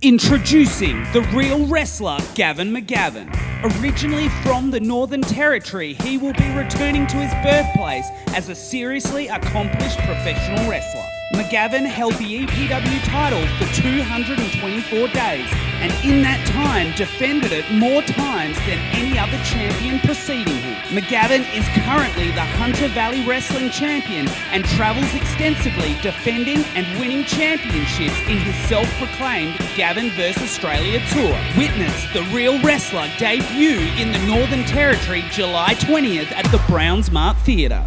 Introducing the real wrestler, Gavin McGavin. Originally from the Northern Territory, he will be returning to his birthplace as a seriously accomplished professional wrestler. McGavin held the EPW title for 224 days, and in that time defended it more times than any other champion preceding him. McGavin is currently the Hunter Valley Wrestling Champion and travels extensively defending and winning championships in his self-proclaimed Gavin vs Australia tour. Witness the real wrestler debut in the Northern Territory July 20th at the Browns Mart Theatre.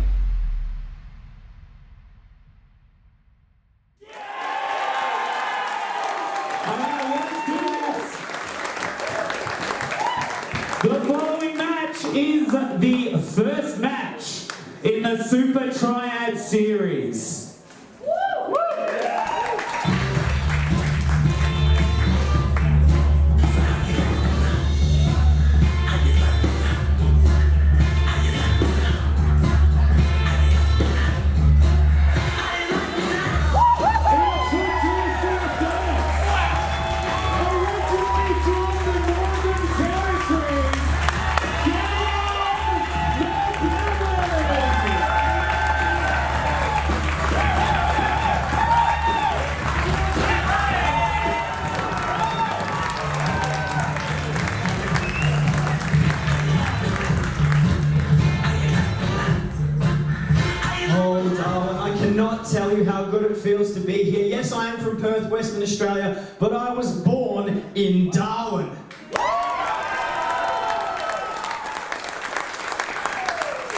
The following match is the first match in the Super Triad series. Tell you how good it feels to be here. Yes, I am from Perth, Western Australia, but I was born in Darwin.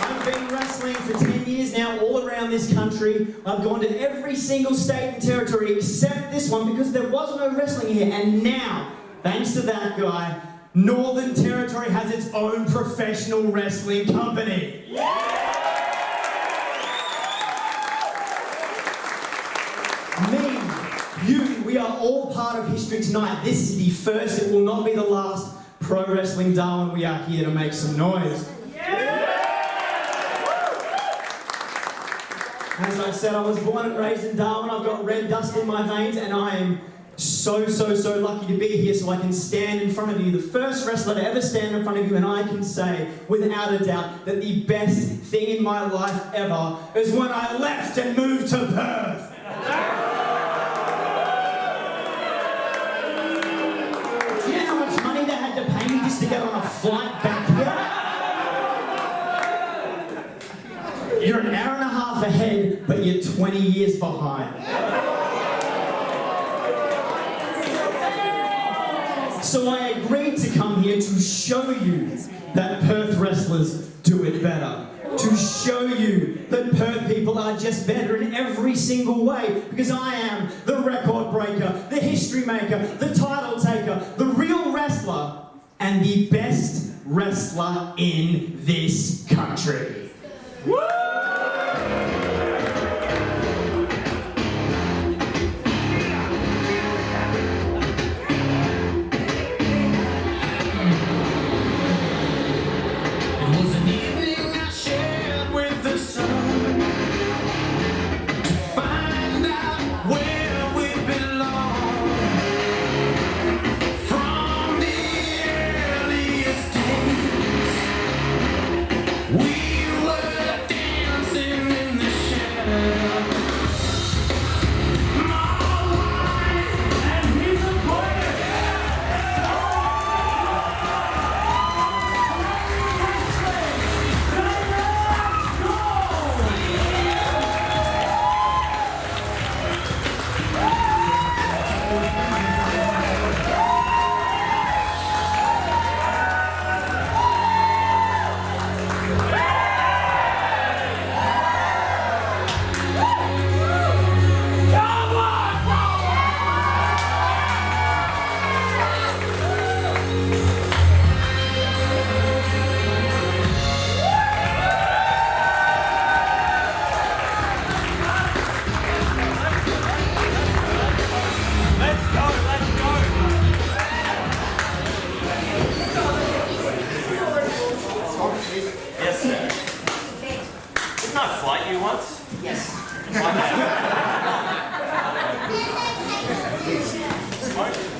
I've been wrestling for 10 years now all around this country. I've gone to every single state and territory except this one because there was no wrestling here, and now, thanks to that guy, Northern Territory has its own professional wrestling company. Me, you, we are all part of history tonight. This is the first, it will not be the last Pro Wrestling Darwin. We are here to make some noise. As I said, I was born and raised in Darwin. I've got red dust in my veins, and I am so lucky to be here so I can stand in front of you, the first wrestler to ever stand in front of you, and I can say, without a doubt, that the best thing in my life ever is when I left and moved to Perth. Do you know how much money they had to pay me just to get on a flight back here? You're an hour and a half ahead, but you're 20 years behind. So I agreed to come here to show you that Perth wrestlers do it better. To show you that Perth people are just better in every single way, because I am the record breaker, the history maker, the title taker, the real wrestler, and the best wrestler in this country. Woo! We were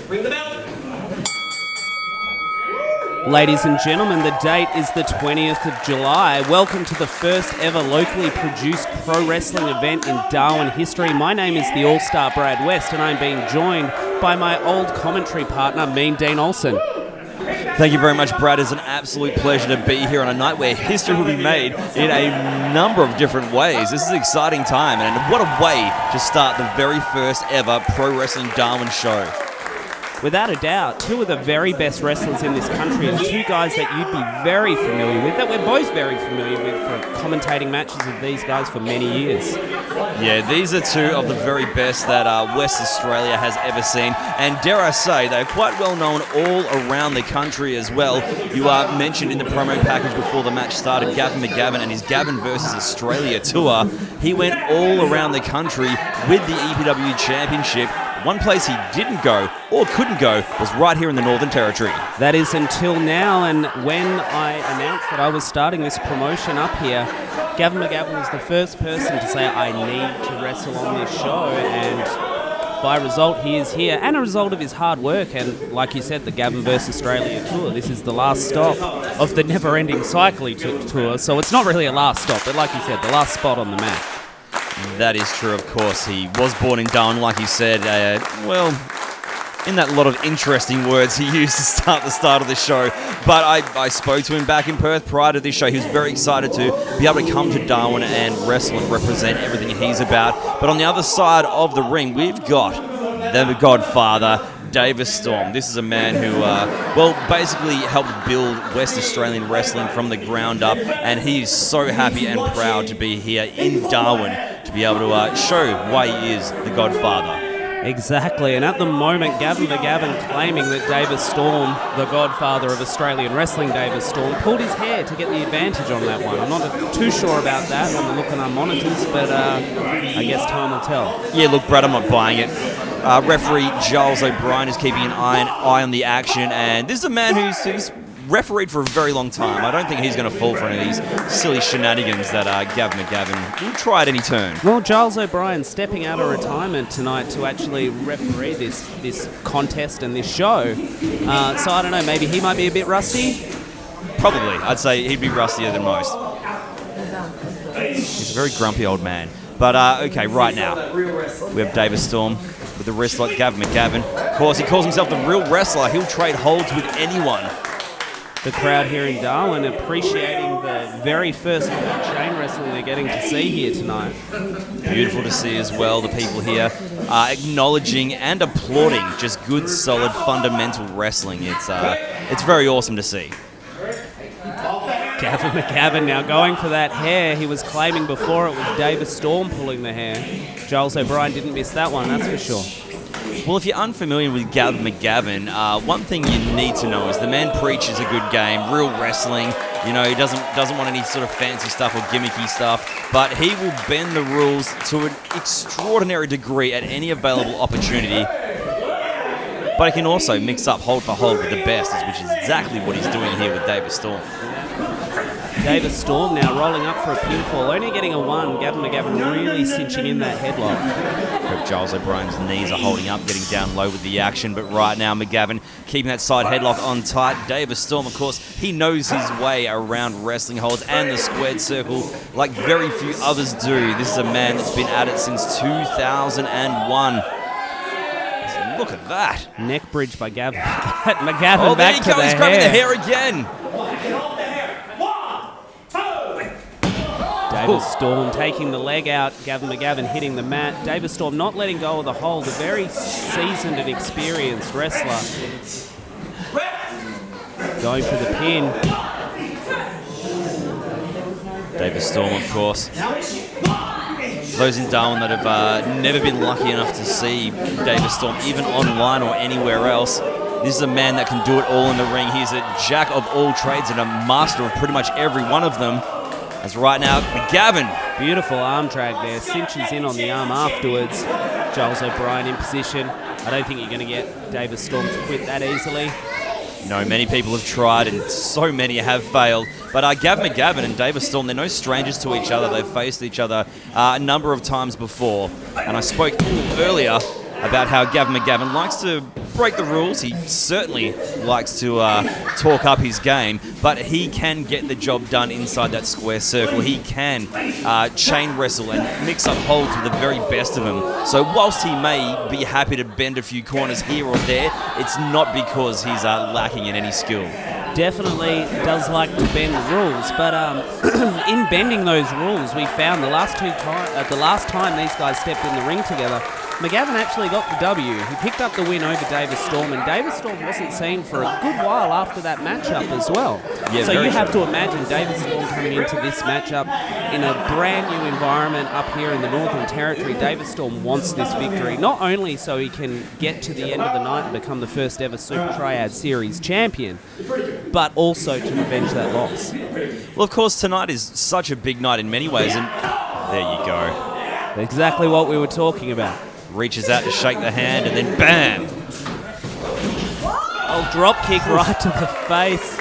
Ring the bell. Ladies and gentlemen, the date is the 20th of July. Welcome to the first ever locally produced pro wrestling event in Darwin history. My name is the All-Star Brad West, and I'm being joined by my old commentary partner, Mean Dean Olsen. Thank you very much, Brad. It's an absolute pleasure to be here on a night where history will be made in a number of different ways. This is an exciting time, and what a way to start the very first ever Pro Wrestling Darwin show. Without a doubt, two of the very best wrestlers in this country, and two guys that you'd be very familiar with, that we're both very familiar with for commentating matches of these guys for many years. Yeah, these are two of the very best that West Australia has ever seen, and dare I say, they're quite well known all around the country as well. You mentioned in the promo package before the match started, Gavin McGavin and his Gavin versus Australia tour. He went all around the country with the EPW Championship. One place he didn't go, or couldn't go, was right here in the Northern Territory. That is until now, and when I announced that I was starting this promotion up here, Gavin McGavin was the first person to say, I need to wrestle on this show, and by result, he is here, and a result of his hard work, and like you said, the Gavin vs. Australia tour. This is the last stop of the never-ending cycling tour, so it's not really a last stop, but like you said, the last spot on the map. That is true, of course. He was born in Darwin, like you said. Well, in that lot of interesting words he used to start the start of the show. But I spoke to him back in Perth prior to this show. He was very excited to be able to come to Darwin and wrestle and represent everything he's about. But on the other side of the ring, we've got the Godfather, Davis Storm. This is a man who, basically helped build West Australian wrestling from the ground up, and he's so happy and proud to be here in Darwin to be able to show why he is the Godfather. Exactly, and at the moment, Gavin McGavin claiming that Davis Storm, the Godfather of Australian wrestling, Davis Storm, pulled his hair to get the advantage on that one. I'm not too sure about that when we're looking on monitors, but I guess time will tell. Yeah, look, Brad, I'm not buying it. Referee Giles O'Brien is keeping an eye on the action, and this is a man who's refereed for a very long time. I don't think he's going to fall for any of these silly shenanigans that Gavin McGavin will try at any turn. Well, Giles O'Brien stepping out of retirement tonight to actually referee this contest and this show. So I don't know, maybe he might be a bit rusty? Probably. I'd say he'd be rustier than most. He's a very grumpy old man. But, okay, right now, we have Davis Storm with a wrist like Gavin McGavin. Of course, he calls himself the real wrestler. He'll trade holds with anyone. The crowd here in Darwin appreciating the very first chain wrestling they're getting to see here tonight. Beautiful to see as well. The people here are acknowledging and applauding just good, solid, fundamental wrestling. It's very awesome to see. Gavin McGavin now going for that hair. He was claiming before it was Davis Storm pulling the hair. Giles O'Brien didn't miss that one, that's for sure. Well, if you're unfamiliar with Gavin McGavin, one thing you need to know is the man preaches a good game, real wrestling. You know, he doesn't want any sort of fancy stuff or gimmicky stuff, but he will bend the rules to an extraordinary degree at any available opportunity. But he can also mix up hold for hold with the best, which is exactly what he's doing here with Davis Storm. Davis Storm now rolling up for a pinfall, only getting a one. Gavin McGavin really cinching in that headlock. Hope Giles O'Brien's knees are holding up, getting down low with the action, but right now McGavin keeping that side headlock on tight. Davis Storm, of course, he knows his way around wrestling holds and the squared circle like very few others do. This is a man that's been at it since 2001. Look at that. Neck bridge by Gavin. McGavin oh, back to the hair. He's grabbing the hair again. Davis Storm taking the leg out. Gavin McGavin hitting the mat. Davis Storm not letting go of the hold. A very seasoned and experienced wrestler. Going for the pin. Davis Storm, of course. Those in Darwin that have never been lucky enough to see Davis Storm, even online or anywhere else, this is a man that can do it all in the ring. He's a jack of all trades and a master of pretty much every one of them. As right now, McGavin. Beautiful arm drag there. Cinches in on the arm afterwards. Giles O'Brien in position. I don't think you're going to get Davis Storm to quit that easily. No, many people have tried and so many have failed. But Gavin McGavin and Davis Storm, they're no strangers to each other. They've faced each other a number of times before. And I spoke earlier about how Gavin McGavin likes to break the rules. He certainly likes to talk up his game, but he can get the job done inside that square circle. He can chain wrestle and mix up holds with the very best of them. So whilst he may be happy to bend a few corners here or there, it's not because he's lacking in any skill. Definitely does like to bend rules, but in bending those rules, we found the last time these guys stepped in the ring together, McGavin actually got the W. He picked up the win over Davis Storm, and Davis Storm wasn't seen for a good while after that matchup as well. Yeah, so you have to imagine Davis Storm coming into this matchup in a brand new environment up here in the Northern Territory. Davis Storm wants this victory, not only so he can get to the end of the night and become the first ever Super Triad Series champion, but also to revenge that loss. Well, of course, tonight is such a big night in many ways, and there you go. Exactly what we were talking about. Reaches out to shake the hand, and then bam! Oh, drop kick right to the face.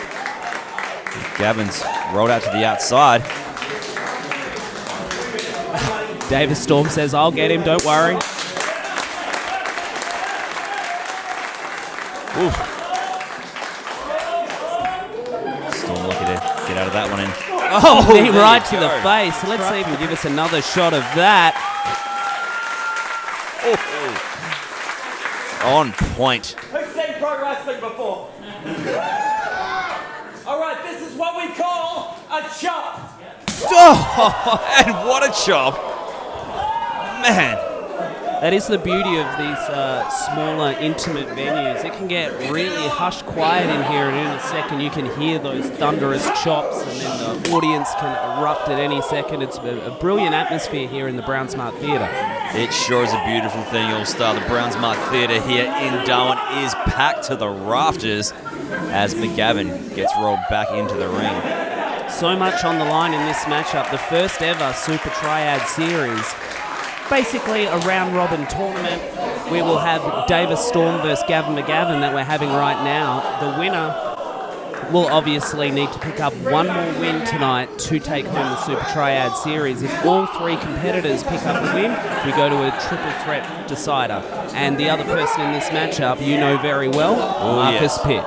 Gavin's rolled out to the outside. Davis Storm says, I'll get him, don't worry. Oof. Storm lucky to get out of that one in. Oh, knee right to the face. Let's see if he can give us another shot of that. On point. Who's seen pro wrestling before? All right, this is what we call a chop. Oh, and what a chop. Man. That is the beauty of these smaller, intimate venues. It can get really hushed quiet in here, and in a second you can hear those thunderous chops, and then the audience can erupt at any second. It's a brilliant atmosphere here in the Brown Smart Theatre. It sure is a beautiful thing, All-Star. The Brown Smart Theatre here in Darwin is packed to the rafters as McGavin gets rolled back into the ring. So much on the line in this matchup. The first ever Super Triad Series. Basically a round-robin tournament. We will have Davis Storm versus Gavin McGavin that we're having right now. The winner will obviously need to pick up one more win tonight to take home the Super Triad Series. If all three competitors pick up a win, we go to a triple threat decider. And the other person in this matchup, you know very well, Marcus Pitt.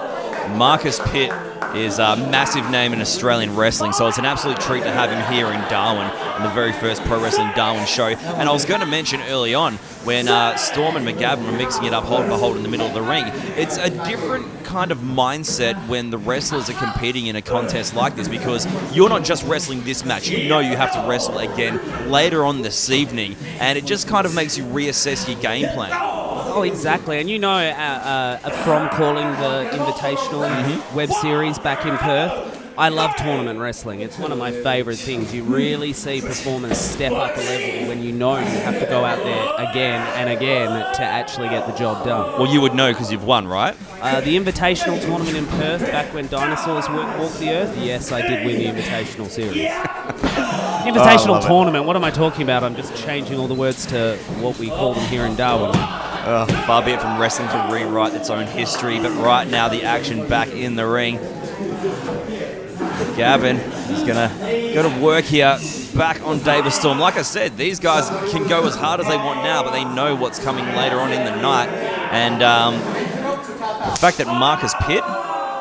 Marcus Pitt is a massive name in Australian wrestling, so it's an absolute treat to have him here in Darwin in the very first Pro Wrestling Darwin show. And I was going to mention early on when Storm and McGavin were mixing it up hold to hold in the middle of the ring, it's a different kind of mindset when the wrestlers are competing in a contest like this, because you're not just wrestling this match, you know you have to wrestle again later on this evening, and it just kind of makes you reassess your game plan. Oh, exactly. And you know, from calling the Invitational web series back in Perth, I love tournament wrestling. It's one of my favourite things. You really see performers step up a level when you know you have to go out there again and again to actually get the job done. Well, you would know because you've won, right? The Invitational tournament in Perth, back when dinosaurs walked the earth, yes, I did win the Invitational series. Invitational tournament, what am I talking about? I'm just changing all the words to what we call them here in Darwin. Far be it from wrestling to rewrite its own history, but right now the action back in the ring. Gavin is going to go to work here, back on Davis Storm. Like I said, these guys can go as hard as they want now, but they know what's coming later on in the night. And the fact that Marcus Pitt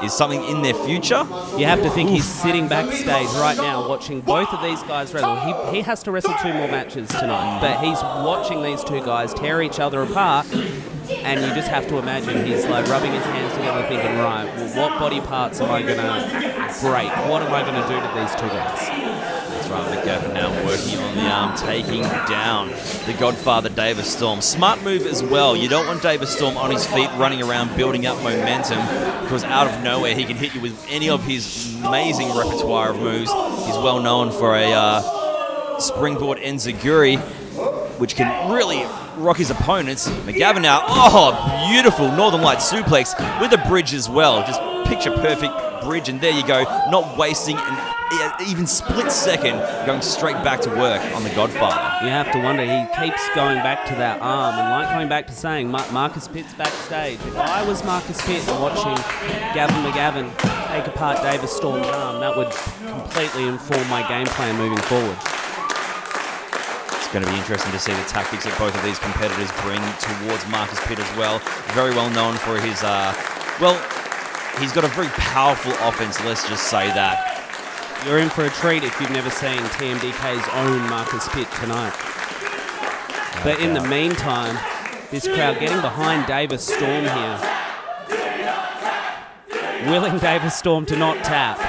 is something in their future. You have to think he's sitting backstage right now watching both of these guys wrestle. He has to wrestle 2 more matches tonight, but he's watching these 2 guys tear each other apart, and you just have to imagine he's like rubbing his hands together thinking, right, well, what body parts am I going to break? What am I going to do to these 2 guys? That's right, McGavin now working on the arm, taking down the Godfather Davis Storm. Smart move as well. You don't want Davis Storm on his feet running around building up momentum, because out of nowhere he can hit you with any of his amazing repertoire of moves. He's well known for a springboard enziguri, which can really rock his opponents. McGavin now, beautiful Northern Light suplex with a bridge as well. Just picture perfect bridge, and there you go, not wasting an even split second, going straight back to work on the Godfather. You have to wonder, he keeps going back to that arm, and like going back to saying, Marcus Pitt's backstage. If I was Marcus Pitt watching Gavin McGavin take apart Davis Storm's arm, that would completely inform my game plan moving forward. It's going to be interesting to see the tactics that both of these competitors bring towards Marcus Pitt as well. Very well known for his, he's got a very powerful offense, let's just say that. You're in for a treat if you've never seen TMDK's own Marcus Pitt tonight. But in the meantime, this crowd getting behind Davis Storm here. Willing Davis Storm to not tap.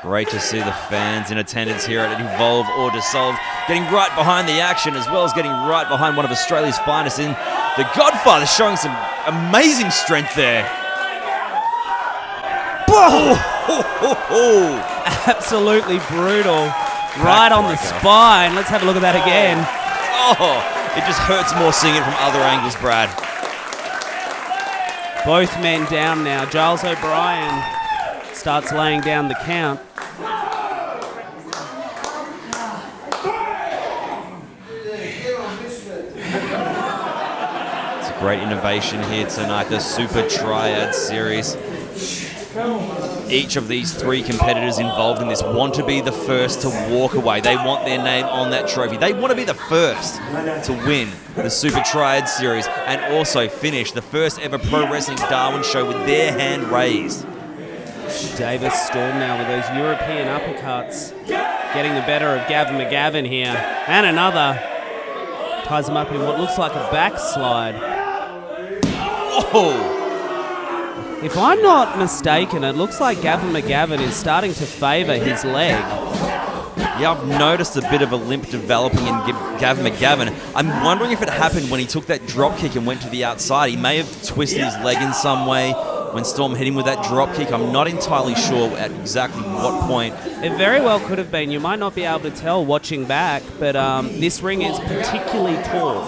Great to see the fans in attendance here at Evolve or Dissolve, getting right behind the action, as well as getting right behind one of Australia's finest in the Godfather, showing some amazing strength there. Absolutely brutal. Right on the spine. Let's have a look at that again. Oh, it just hurts more seeing it from other angles, Brad. Both men down now. Giles O'Brien starts laying down the count. It's a great innovation here tonight, the Super Triad Series. Each of these three competitors involved in this want to be the first to walk away. They want their name on that trophy. They want to be the first to win the Super Triad Series and also finish the first ever Pro Wrestling Darwin show with their hand raised. Davis Storm now with those European uppercuts, getting the better of Gavin McGavin here. And another. Ties him up in what looks like a backslide. Oh! If I'm not mistaken, it looks like Gavin McGavin is starting to favour his leg. Yeah, I've noticed a bit of a limp developing in Gavin McGavin. I'm wondering if it happened when he took that drop kick and went to the outside. He may have twisted his leg in some way when Storm hit him with that drop kick. I'm not entirely sure at exactly what point. It very well could have been. You might not be able to tell watching back, but this ring is particularly tall.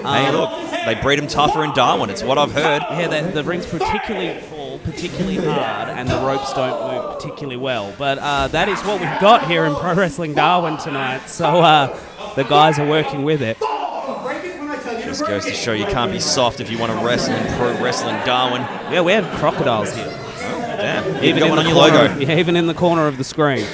Hey, look, they breed him tougher in Darwin. It's what I've heard. Yeah, the ring's particularly tall, particularly hard, and the ropes don't move particularly well. But that is what we've got here in Pro Wrestling Darwin tonight. So the guys are working with it. Just goes to show you can't be soft if you want to wrestle in Pro Wrestling Darwin. Yeah, we have crocodiles here. Damn, Even got in one the on your corner, logo. yeah, even in the corner of the screen.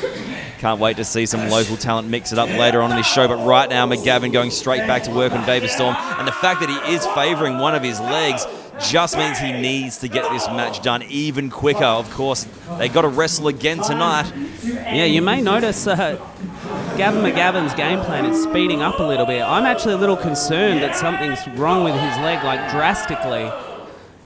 Can't wait to see some local talent mix it up later on in this show, but right now McGavin going straight back to work on Davis Storm, and the fact that he is favouring one of his legs just means he needs to get this match done even quicker. Of course, they got to wrestle again tonight. Yeah, you may notice Gavin McGavin's game plan is speeding up a little bit. I'm actually a little concerned that something's wrong with his leg, like drastically,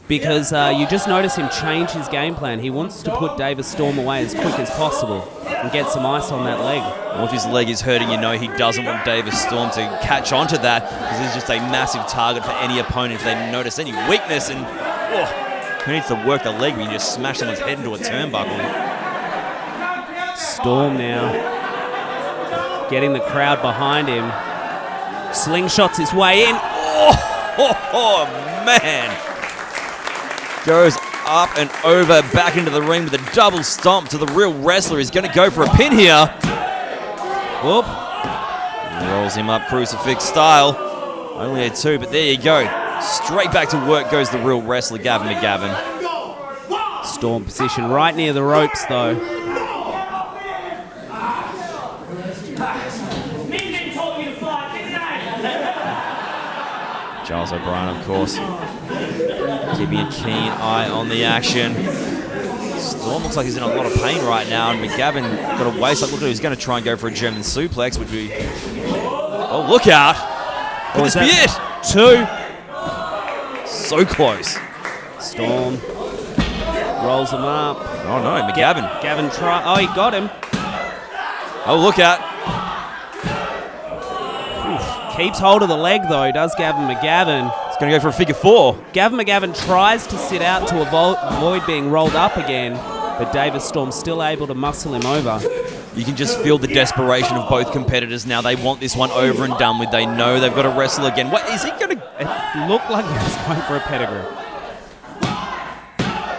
because you just notice him change his game plan. He wants to put Davis Storm away as quick as possible and get some ice on that leg. Well, if his leg is hurting, you know he doesn't want Davis Storm to catch onto that, because he's just a massive target for any opponent if they notice any weakness. And who needs to work the leg when you just smash someone's head into a turnbuckle? Storm now getting the crowd behind him. Slingshots his way in. Oh man! Goes up and over, back into the ring with a double stomp to the real wrestler. He's going to go for a pin here. Whoop. Rolls him up crucifix style. Only a 2, but there you go. Straight back to work goes the real wrestler, Gavin McGavin. Storm position right near the ropes, though. Giles O'Brien, of course, keeping a keen eye on the action. Storm looks like he's in a lot of pain right now, and McGavin got a waist up. Look at him, he's going to try and go for a German suplex, which would be... Oh, look out! Could this be it? 2. So close. Storm rolls him up. Oh no, McGavin. Gavin try. Oh, he got him. Oh, look out. Keeps hold of the leg, though, does Gavin McGavin. He's going to go for a figure 4. Gavin McGavin tries to sit out to avoid being rolled up again, but Davis Storm's still able to muscle him over. You can just feel the desperation of both competitors now. They want this one over and done with. They know they've got to wrestle again. What is he going to... It looked like he was going for a pedigree.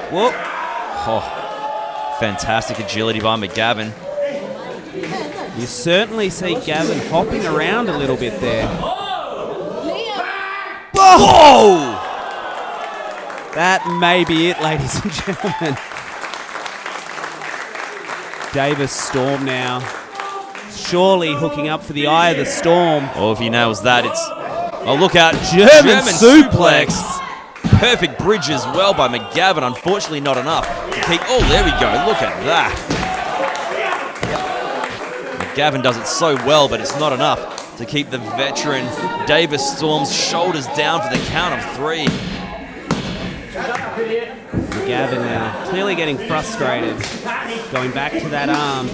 Whoop. Oh, fantastic agility by McGavin. You certainly see Gavin hopping around a little bit there. Whoa! That may be it, ladies and gentlemen. Davis Storm now Surely hooking up for the eye of the storm. Oh, if he nails that, it's... Oh, look out. German suplex. Perfect bridge as well by McGavin. Unfortunately, not enough to keep... Oh, there we go. Look at that. McGavin does it so well, but it's not enough to keep the veteran Davis Storm's shoulders down for the count of 3. McGavin now clearly getting frustrated. Going back to that arm.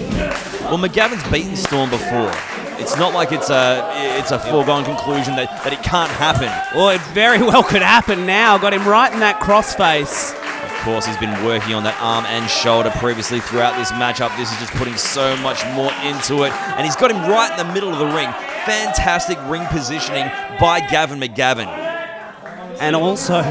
Well, McGavin's beaten Storm before. It's not like it's a foregone conclusion that it can't happen. Well, it very well could happen now. Got him right in that crossface. Of course, he's been working on that arm and shoulder previously throughout this matchup. This is just putting so much more into it. And he's got him right in the middle of the ring. Fantastic ring positioning by Gavin McGavin. And also,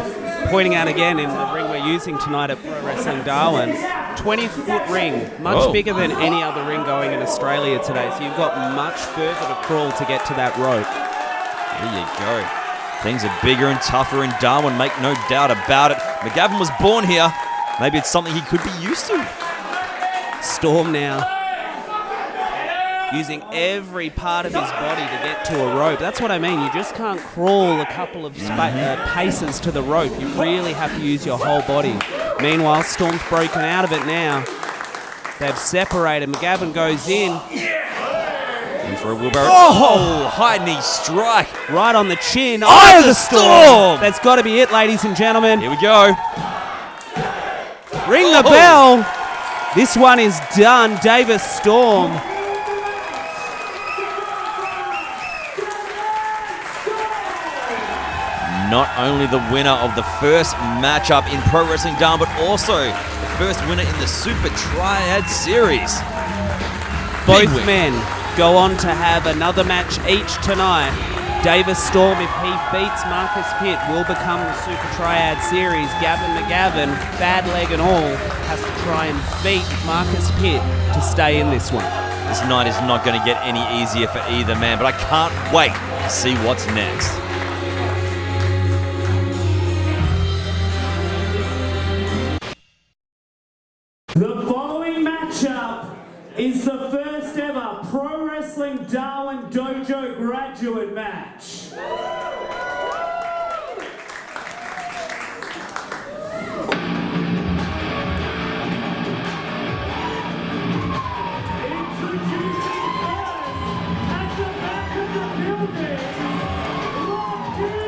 pointing out again in the ring we're using tonight at Pro Wrestling Darwin, 20-foot ring, much bigger than any other ring going in Australia today. So you've got much further to crawl to get to that rope. There you go. Things are bigger and tougher in Darwin, make no doubt about it. McGavin was born here. Maybe it's something he could be used to. Storm now using every part of his body to get to a rope. That's what I mean. You just can't crawl a couple of paces to the rope. You really have to use your whole body. Meanwhile, Storm's broken out of it now. They've separated. McGavin goes in. In for a wheelbarrow. Oh, high knee strike. Right on the chin. Eye of the storm. That's got to be it, ladies and gentlemen. Here we go. Ring the bell. This one is done. Davis Storm. Not only the winner of the first matchup in Pro Wrestling Darwin, but also the first winner in the Super Triad Series. Both men go on to have another match each tonight. Davis Storm, if he beats Marcus Pitt, will become the Super Triad Series. Gavin McGavin, bad leg and all, has to try and beat Marcus Pitt to stay in this one. This night is not going to get any easier for either man, but I can't wait to see what's next. The following matchup is the first ever Pro Wrestling Darwin Dojo graduate match. Introducing first at the back of the building, Locky.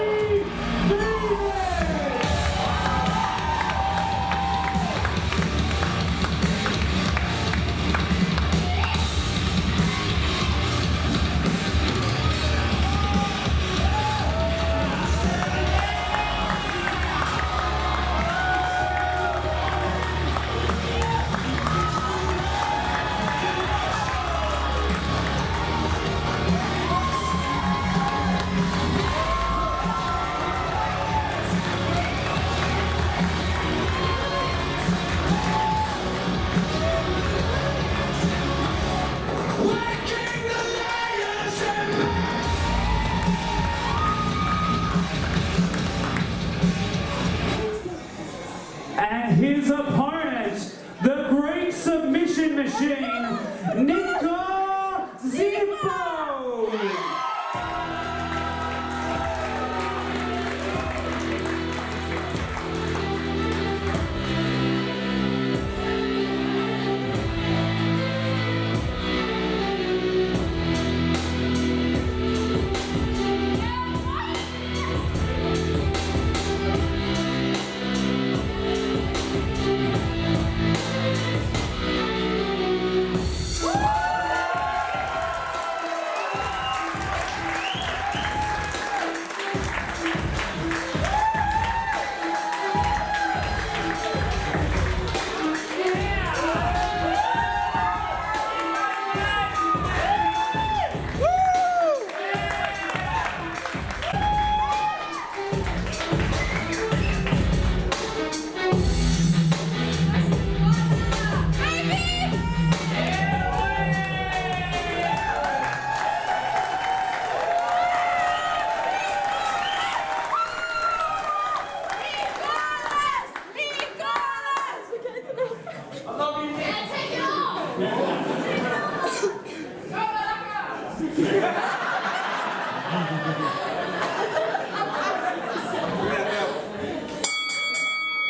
And his opponent, the great submission machine, Niko Xypo.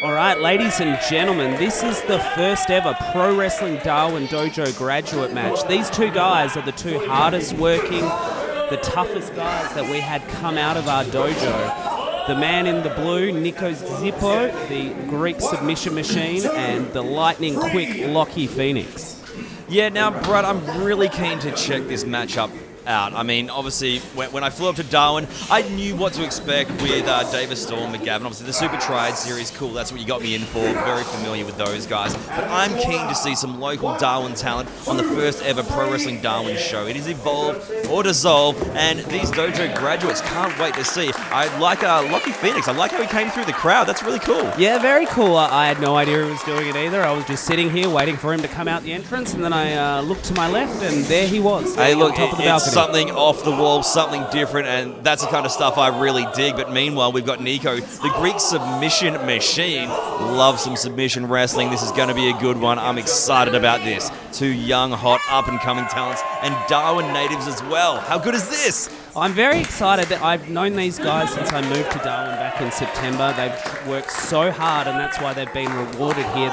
All right, ladies and gentlemen, this is the first ever Pro Wrestling Darwin Dojo graduate match. These two guys are the two hardest working, the toughest guys that we had come out of our dojo. The man in the blue, Niko Xypo, the Greek submission machine, and the lightning quick Locky Phoenix. Yeah, now, Brad, I'm really keen to check this matchup out. I mean, obviously, when I flew up to Darwin, I knew what to expect with Davis Storm, McGavin. Obviously, the Super Triad series, cool. That's what you got me in for. Very familiar with those guys. But I'm keen to see some local Darwin talent on the first ever Pro Wrestling Darwin show. It is evolved or dissolved, and these dojo graduates can't wait to see. I like Locky Phoenix. I like how he came through the crowd. That's really cool. Yeah, very cool. I had no idea he was doing it either. I was just sitting here waiting for him to come out the entrance, and then I looked to my left, and there he was. Hey, look, on top of the balcony. Something off the wall, something different, and that's the kind of stuff I really dig. But meanwhile, we've got Niko, the Greek submission machine. Love some submission wrestling. This is going to be a good one. I'm excited about this. Two young, hot, up-and-coming talents, and Darwin natives as well. How good is this? I'm very excited that I've known these guys since I moved to Darwin back in September. They've worked so hard, and that's why they've been rewarded here.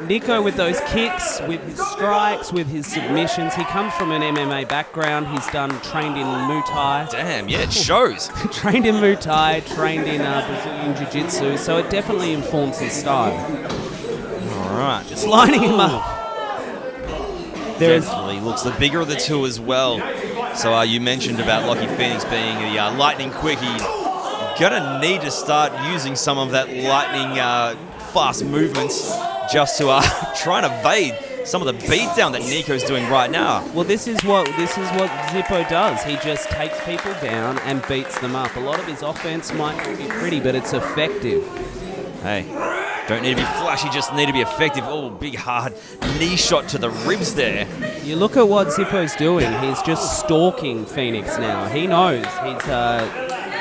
Niko with those kicks, with his strikes, with his submissions. He comes from an MMA background. He's trained in Muay Thai. Damn, yeah, it shows. Trained in Muay Thai, trained in Brazilian Jiu-Jitsu, so it definitely informs his style. All right. Just lining him up. Definitely looks the bigger of the two as well. So you mentioned about Locky Phoenix being the lightning quick. He's gonna need to start using some of that lightning fast movements just to try and evade some of the beatdown that Niko's doing right now. Well, this is what Xypo does. He just takes people down and beats them up. A lot of his offense might not be pretty, but it's effective. Hey, don't need to be flashy, just need to be effective. Oh, big hard knee shot to the ribs there. You look at what Xypo's doing. He's just stalking Phoenix now. He knows he's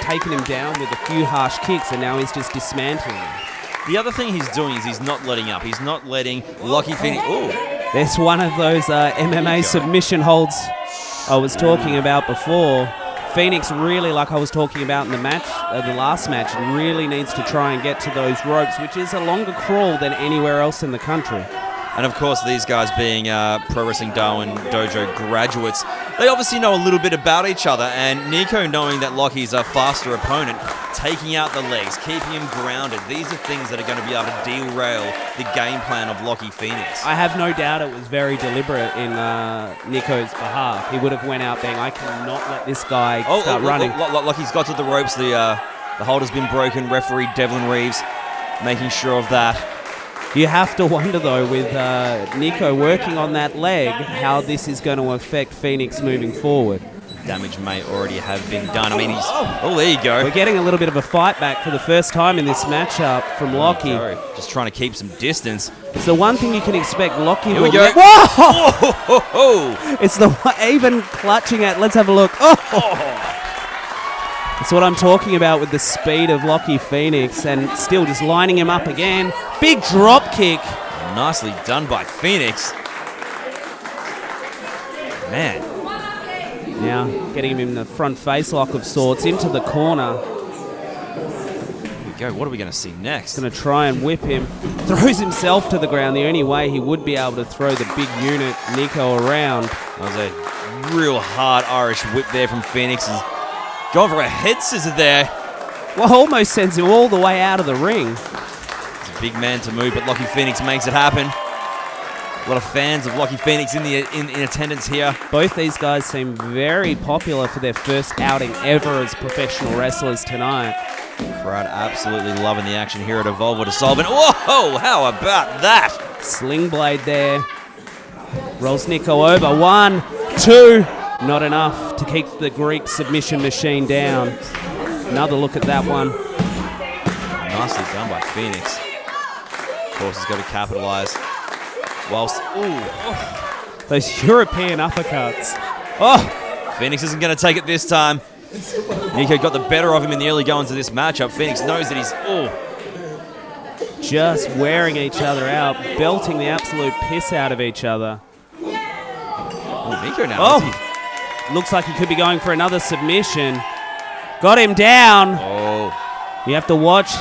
taken him down with a few harsh kicks, and now he's just dismantling him. The other thing he's doing is he's not letting up. He's not letting Locky Phoenix... Ooh. There's one of those MMA submission holds I was talking about before. Phoenix really, like I was talking about in the last match, really needs to try and get to those ropes, which is a longer crawl than anywhere else in the country. And of course, these guys being Pro Wrestling Darwin Dojo graduates, they obviously know a little bit about each other, and Niko, knowing that Locky's a faster opponent, taking out the legs, keeping him grounded, these are things that are going to be able to derail the game plan of Locky Phoenix. I have no doubt it was very deliberate in Niko's behalf. He would have went out being, I cannot let this guy start running. Locky's got to the ropes, the hold has been broken, referee Devlin Reeves making sure of that. You have to wonder, though, with Niko working on that leg, how this is going to affect Phoenix moving forward. Damage may already have been done. I mean, he's... Oh, there you go. We're getting a little bit of a fight back for the first time in this matchup from Locky. Just trying to keep some distance. It's the one thing you can expect. Locky Here we go. Whoa! Oh! It's the even clutching at... Let's have a look. Oh! That's what I'm talking about with the speed of Locky Phoenix, and still just lining him up again. Big drop kick. Nicely done by Phoenix. Man. Now getting him in the front face lock of sorts into the corner. Here we go. What are we going to see next? Going to try and whip him. Throws himself to the ground. The only way he would be able to throw the big unit Niko around. That was a real hard Irish whip there from Phoenix. Going for a head scissor there. Well, almost sends him all the way out of the ring. It's a big man to move, but Locky Phoenix makes it happen. A lot of fans of Locky Phoenix in attendance here. Both these guys seem very popular for their first outing ever as professional wrestlers tonight. Pratt absolutely loving the action here at Evolve or Dissolve. And whoa, how about that? Sling blade there. Rolls Niko over. 1, 2. Not enough to keep the Greek submission machine down. Another look at that one. Nicely done by Phoenix. Of course, he's got to capitalize. Whilst, those European uppercuts. Oh! Phoenix isn't going to take it this time. Niko got the better of him in the early goings of this matchup. Phoenix knows that he's, just wearing each other out, belting the absolute piss out of each other. Niko now. Oh! Looks like he could be going for another submission. Got him down. Oh. You have to watch.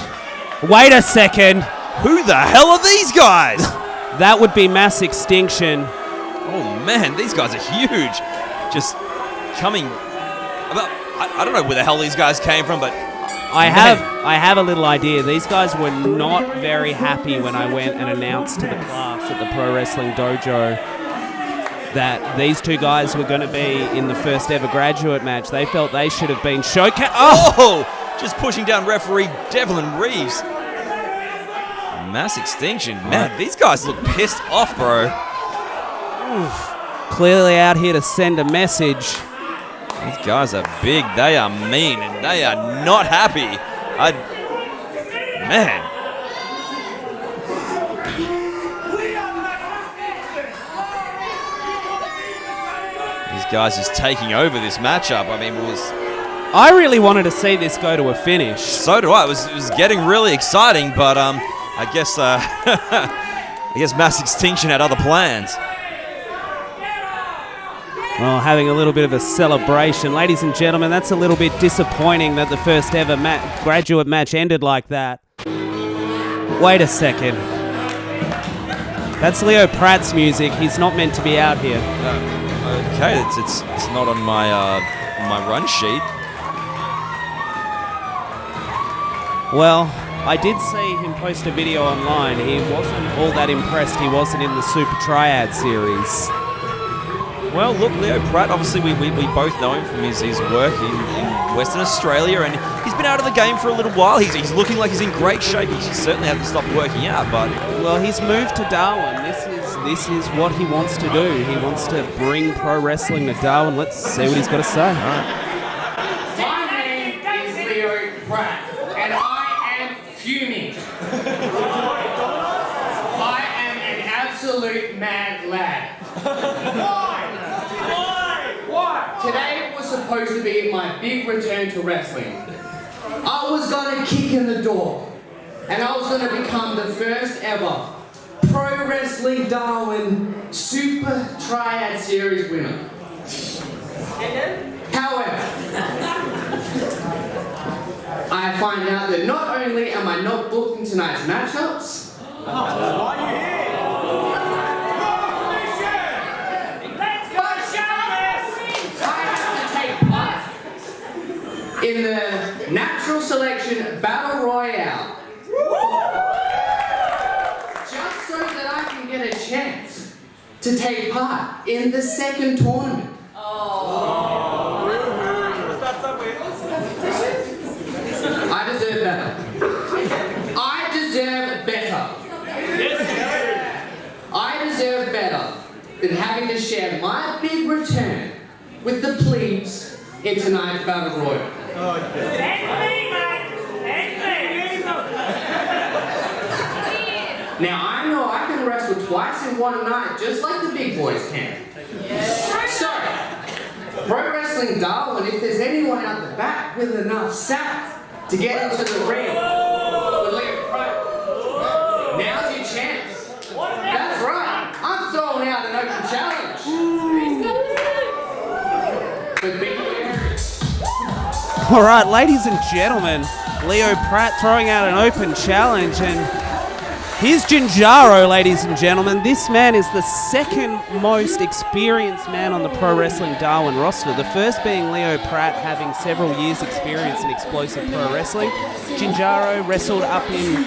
Wait a second. Who the hell are these guys? That would be mass extinction. Oh man, these guys are huge. Just coming. I don't know where the hell these guys came from, but I have a little idea. These guys were not very happy when I went and announced to the class at the Pro Wrestling Dojo that these two guys were going to be in the first ever graduate match. They felt they should have been showcased. Oh! Just pushing down referee Devlin Reeves. Mass extinction. Man, these guys look pissed off, bro. Oof. Clearly out here to send a message. These guys are big, they are mean, and they are not happy. Man. These guys just taking over this matchup. I mean, I really wanted to see this go to a finish. So do I. It was getting really exciting, but I guess I guess Mass Extinction had other plans. Well, having a little bit of a celebration. Ladies and gentlemen, that's a little bit disappointing that the first ever graduate match ended like that. Wait a second. That's Leo Pratt's music. He's not meant to be out here. Okay, it's not on my run sheet. Well, I did see him post a video online. He wasn't all that impressed he wasn't in the Super Triad series. Well, look, Leo Pratt, obviously we both know him from his work in Western Australia, and he's been out of the game for a little while. He's looking like he's in great shape. He certainly hasn't stopped working out, but... Well, he's moved to Darwin. This is what he wants to do. He wants to bring pro wrestling to Darwin. Let's see what he's got to say. My name is Leo Pratt, and I am fuming. I am an absolute mad lad. Why? Today was supposed to be my big return to wrestling. I was going to kick in the door, and I was going to become the first ever Pro Wrestling Darwin Super Triad Series winner. However, I find out that not only am I not booked in tonight's matchups, why are you here? In the Natural Selection Battle Royale. Just so that I can get a chance to take part in the second tournament. I deserve better. I deserve better. I deserve better than having to share my big return with the plebes in tonight's Battle Royal. Now, I know I can wrestle twice in one night, just like the big boys can. So, Pro Wrestling Darwin, if there's anyone out the back with enough sack to get into the ring, now's your chance. That's right, I'm throwing out an open challenge. But be All right, ladies and gentlemen, Leo Pratt throwing out an open challenge, and here's Xypo, ladies and gentlemen. This man is the second most experienced man on the Pro Wrestling Darwin roster, the first being Leo Pratt, having several years' experience in explosive pro wrestling. Xypo wrestled up in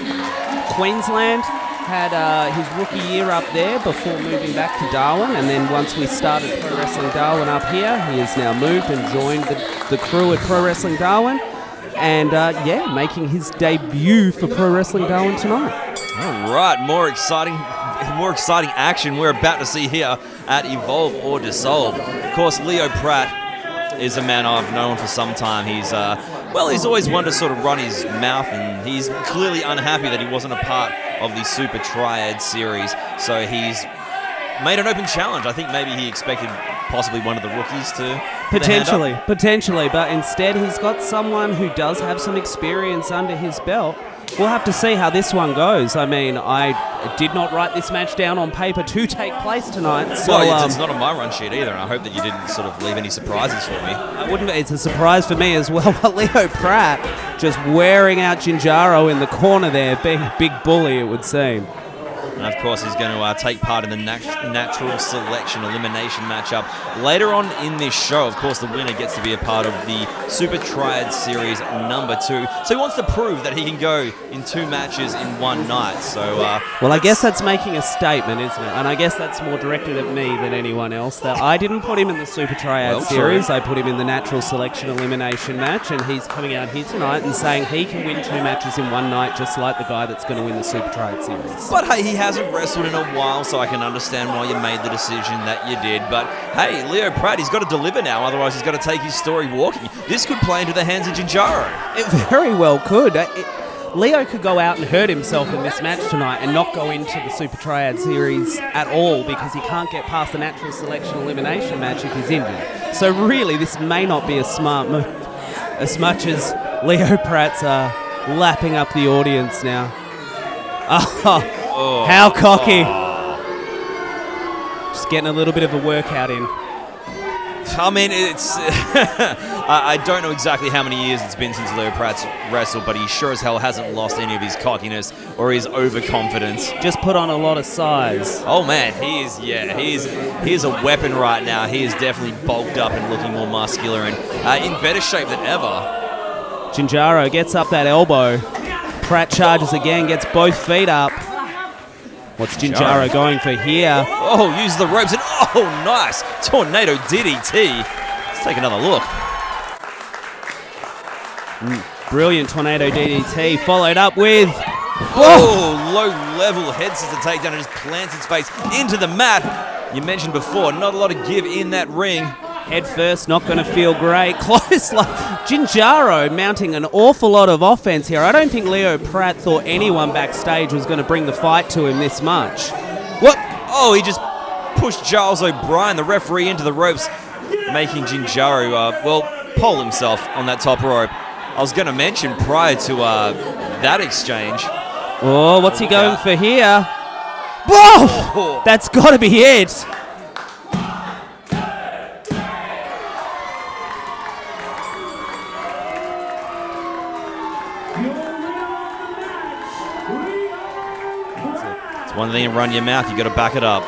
Queensland, had his rookie year up there before moving back to Darwin, and then once we started Pro Wrestling Darwin up here, he has now moved and joined the crew at Pro Wrestling Darwin, and making his debut for Pro Wrestling Darwin tonight. All right, more exciting action we're about to see here at Evolve or Dissolve. Of course, Leo Pratt is a man I've known for some time. He's always wanted to sort of run his mouth, and he's clearly unhappy that he wasn't a part of the Super Triad series. So he's made an open challenge. I think maybe he expected possibly one of the rookies to potentially, but instead he's got someone who does have some experience under his belt We'll have to see how this one goes. I mean, I did not write this match down on paper to take place tonight. So, well, it's not on my run sheet either, and I hope that you didn't sort of leave any surprises for me. It's a surprise for me as well. Leo Pratt just wearing out Giles in the corner there, being a big bully, it would seem. And of course, he's going to take part in the natural selection elimination matchup later on in this show. Of course, the winner gets to be a part of the Super Triad Series number 2. So he wants to prove that he can go in 2 matches in one night. So, well, I guess that's making a statement, isn't it? And I guess that's more directed at me than anyone else. That I didn't put him in the Super Triad Series. I put him in the natural selection elimination match, and he's coming out here tonight and saying he can win 2 matches in one night, just like the guy that's going to win the Super Triad Series. But hey, he hasn't wrestled in a while, so I can understand why you made the decision that you did. But hey, Leo Pratt, he's got to deliver now, otherwise he's got to take his story walking. This could play into the hands of Giles. It very well could. Leo could go out and hurt himself in this match tonight and not go into the Super Triad Series at all because he can't get past the natural selection elimination match if he's injured. So really, this may not be a smart move as much as Leo Pratt's lapping up the audience now. Oh, how cocky. Just getting a little bit of a workout in. I mean, it's... I don't know exactly how many years it's been since Leo Pratt's wrestled, but he sure as hell hasn't lost any of his cockiness or his overconfidence. Just put on a lot of size. Oh man, he is a weapon right now. He is definitely bulked up and looking more muscular and in better shape than ever. Giles gets up that elbow. Pratt charges again, gets both feet up. What's Giles going for here? Oh, use the ropes and oh, nice. Tornado DDT. Let's take another look. Brilliant tornado DDT, followed up with... low-level head scissor takedown and just plants its face into the mat. You mentioned before, not a lot of give in that ring. Head first, not going to feel great. Close, Giles mounting an awful lot of offense here. I don't think Leo Pratt thought anyone backstage was going to bring the fight to him this much. What? Oh, he just pushed Giles O'Brien, the referee, into the ropes, making Giles, pole himself on that top rope. I was going to mention prior to that exchange. Oh, what's he going for here? Whoa! That's got to be it. One thing to run your mouth, you got to back it up.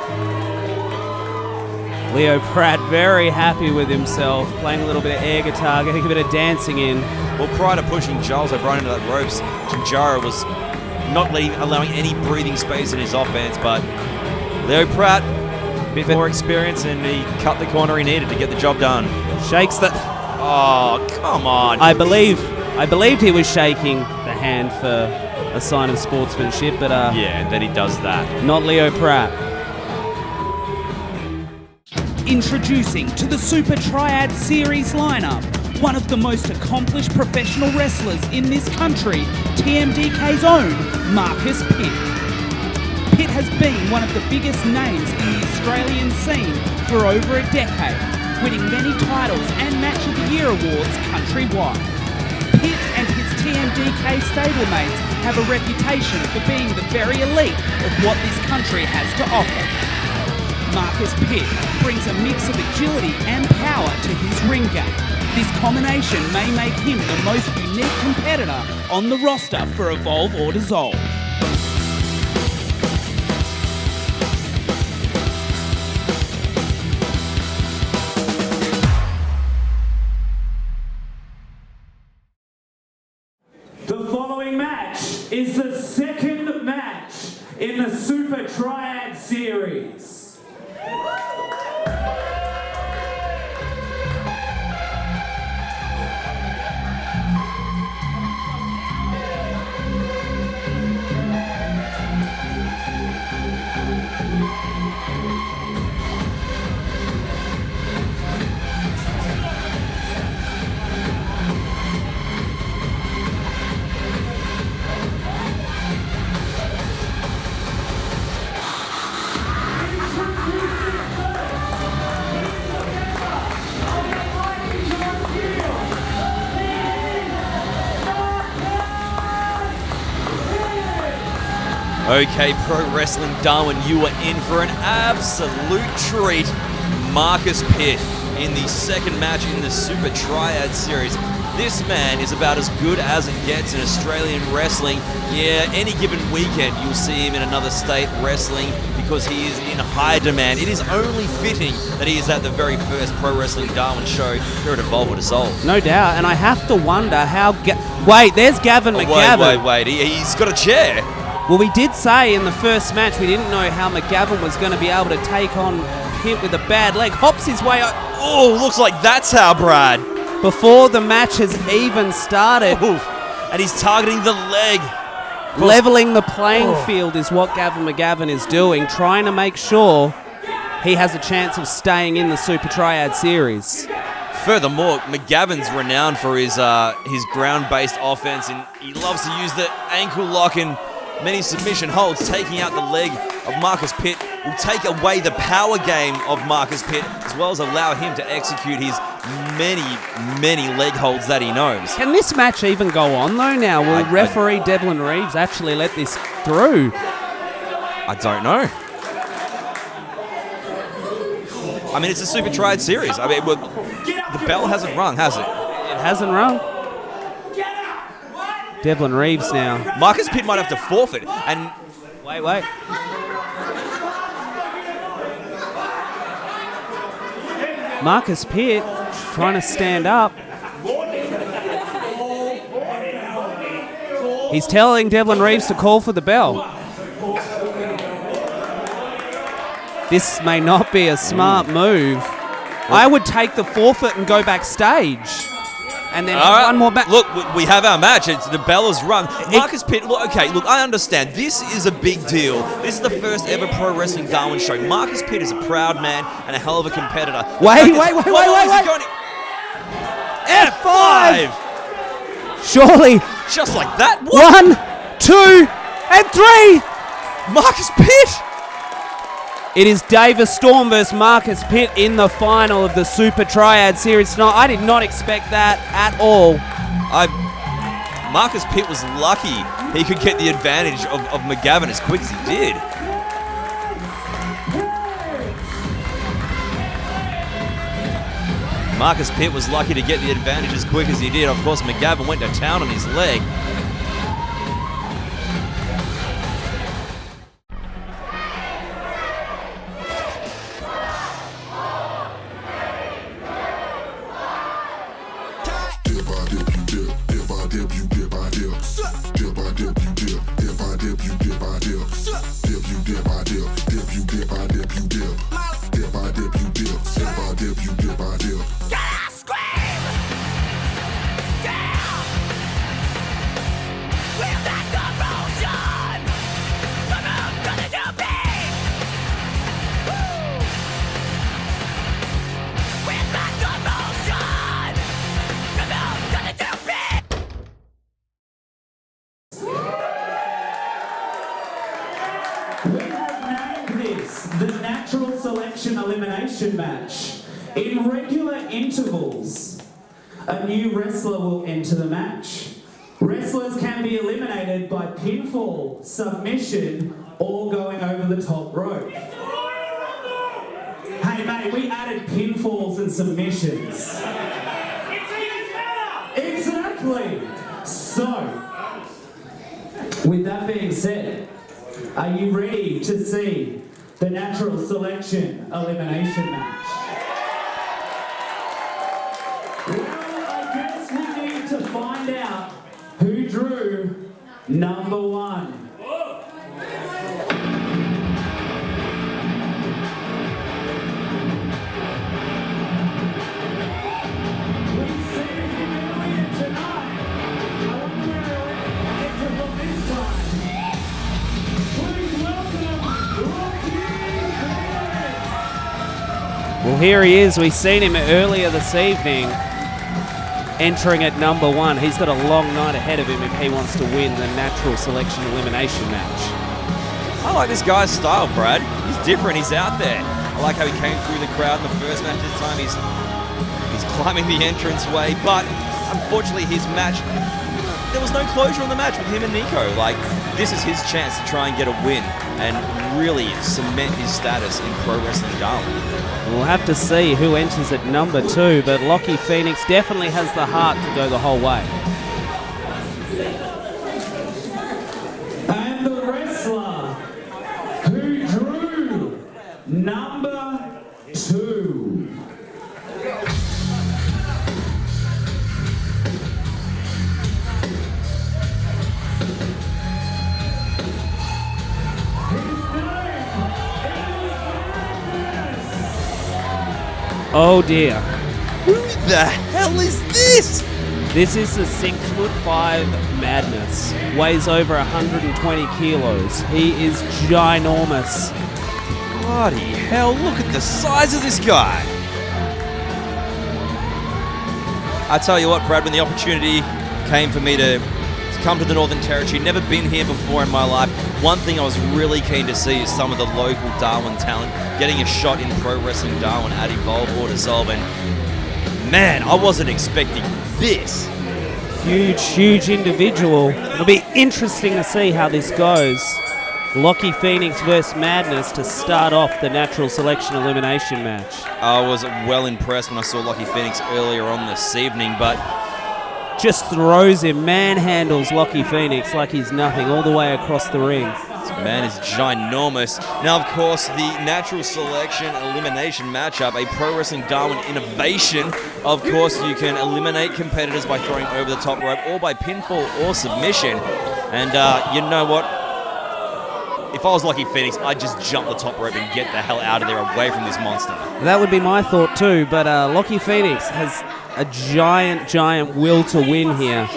Leo Pratt very happy with himself, playing a little bit of air guitar, getting a bit of dancing in. Well, prior to pushing Giles O'Brien into that ropes, Giles was not allowing any breathing space in his offense, but Leo Pratt, a bit more experience, and he cut the corner he needed to get the job done. Shakes the... Oh, come on. I believed he was shaking the hand for a sign of sportsmanship, but yeah, and then he does that. Not Leo Pratt. Introducing to the Super Triad Series lineup, one of the most accomplished professional wrestlers in this country, TMDK's own Marcius Pitt. Pitt has been one of the biggest names in the Australian scene for over a decade, winning many titles and Match of the Year awards countrywide. Pitt and his TMDK stablemates have a reputation for being the very elite of what this country has to offer. Marcius Pitt brings a mix of agility and power to his ring game. This combination may make him the most unique competitor on the roster for Evolve or Dissolve. The following match is the second match in the Super Triad Series. Okay, Pro Wrestling Darwin, you are in for an absolute treat. Marcus Pitt in the second match in the Super Triad series. This man is about as good as it gets in Australian wrestling. Yeah, any given weekend you'll see him in another state wrestling because he is in high demand. It is only fitting that he is at the very first Pro Wrestling Darwin show here at Evolve or Dissolve. No doubt, and I have to wonder how... Wait, there's Gavin McGavin. Wait. He's got a chair. Well, we did say in the first match we didn't know how McGavin was going to be able to take on Pitt with a bad leg. Hops his way up. Oh, looks like that's how, Brad. Before the match has even started. Oof. And he's targeting the leg. Leveling the playing field is what Gavin McGavin is doing, trying to make sure he has a chance of staying in the Super Triad series. Furthermore, McGavin's renowned for his ground-based offense, and he loves to use the ankle lock and many submission holds. Taking out the leg of Marcus Pitt will take away the power game of Marcus Pitt, as well as allow him to execute his many leg holds that he knows. Can this match even go on though now? Will referee Devlin Reeves actually let this through? I don't know. I mean, it's a Super Triad series. I mean, the bell hasn't rung, has it? It hasn't rung. Devlin Reeves now. Marcus Pitt might have to forfeit. And wait. Marcus Pitt trying to stand up. He's telling Devlin Reeves to call for the bell. This may not be a smart move. I would take the forfeit and go backstage. And then one more match. Look, we have our match. The bell has rung. Marcus Pitt, look, I understand. This is a big deal. This is the first ever Pro Wrestling Darwin show. Marcus Pitt is a proud man and a hell of a competitor. Wait. F5! Surely. Just like that? 1, 2, and 3! Marcus Pitt! It is Davis Storm versus Marcus Pitt in the final of the Super Triad series tonight. I did not expect that at all. Marcus Pitt was lucky he could get the advantage of McGavin as quick as he did. Marcus Pitt was lucky to get the advantage as quick as he did. Of course, McGavin went to town on his leg. Elimination match. In regular intervals, a new wrestler will enter the match. Wrestlers can be eliminated by pinfall, submission, or going over the top rope. Hey mate, we added pinfalls and submissions. Exactly. So, with that being said, are you ready to see the natural selection elimination match? Well, I guess we need to find out who drew number 1. Well, here he is. We've seen him earlier this evening entering at number 1. He's got a long night ahead of him if he wants to win the natural selection elimination match. I like this guy's style, Brad. He's different. He's out there. I like how he came through the crowd in the first match. This time he's climbing the entranceway, but unfortunately his match there was no closure on the match with him and Niko. Like, this is his chance to try and get a win and really cement his status in Pro Wrestling Darwin. We'll have to see who enters at number 2, but Locky Phoenix definitely has the heart to go the whole way. And the wrestler who drew number 2. Oh dear. Who the hell is this? This is the 6'5" Madness. Weighs over 120 kilos. He is ginormous. Bloody hell, look at the size of this guy. I tell you what, Brad, when the opportunity came for me to come to the Northern Territory, never been here before in my life, one thing I was really keen to see is some of the local Darwin talent getting a shot in Pro Wrestling Darwin at Evolve or Dissolve, and man, I wasn't expecting this. Huge individual. It'll be interesting to see how this goes. Locky Phoenix versus Madness to start off the natural selection elimination match. I was well impressed when I saw Locky Phoenix earlier on this evening, but just throws him, manhandles Locky Phoenix like he's nothing all the way across the ring. this man is ginormous. Now, of course, the natural selection elimination matchup, a Pro Wrestling Darwin innovation. Of course, you can eliminate competitors by throwing over the top rope or by pinfall or submission. And you know what? If I was Locky Phoenix, I'd just jump the top rope and get the hell out of there away from this monster. That would be my thought too, but Locky Phoenix has a giant will to win here.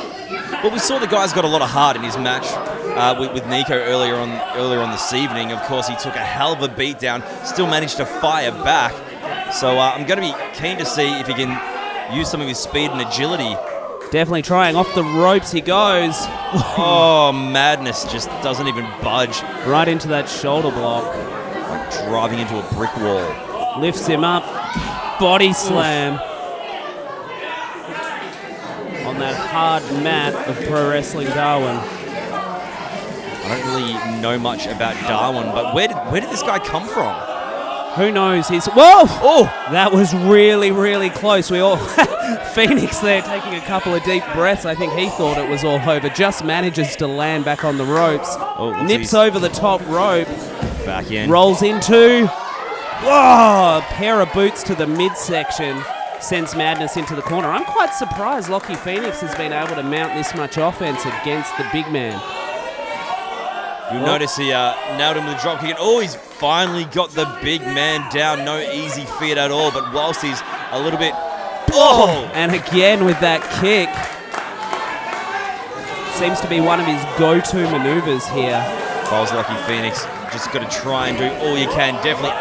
Well, we saw the guy's got a lot of heart in his match with Niko earlier on this evening. Of course, he took a hell of a beat down, still managed to fire back. So I'm going to be keen to see if he can use some of his speed and agility. Definitely trying. Off the ropes he goes. Oh, Madness just doesn't even budge. Right into that shoulder block. Like driving into a brick wall. Lifts him up. Body slam. On that hard mat of Pro Wrestling Darwin. I don't really know much about Darwin, but where did this guy come from? Who knows? He's... Whoa! Oh! That was really close. We all... Phoenix there taking a couple of deep breaths. I think he thought it was all over. Just manages to land back on the ropes. Oh, nips over the top rope. Back in. Rolls into... Whoa! A pair of boots to the midsection. Sends Madness into the corner. I'm quite surprised Locky Phoenix has been able to mount this much offense against the big man. You'll notice he nailed him with a drop kick. And, oh, he's finally got the big man down. No easy feat at all. But whilst he's a little bit... Oh! And again with that kick. Seems to be one of his go-to maneuvers here. If I was Locky Phoenix, just got to try and do all you can. Definitely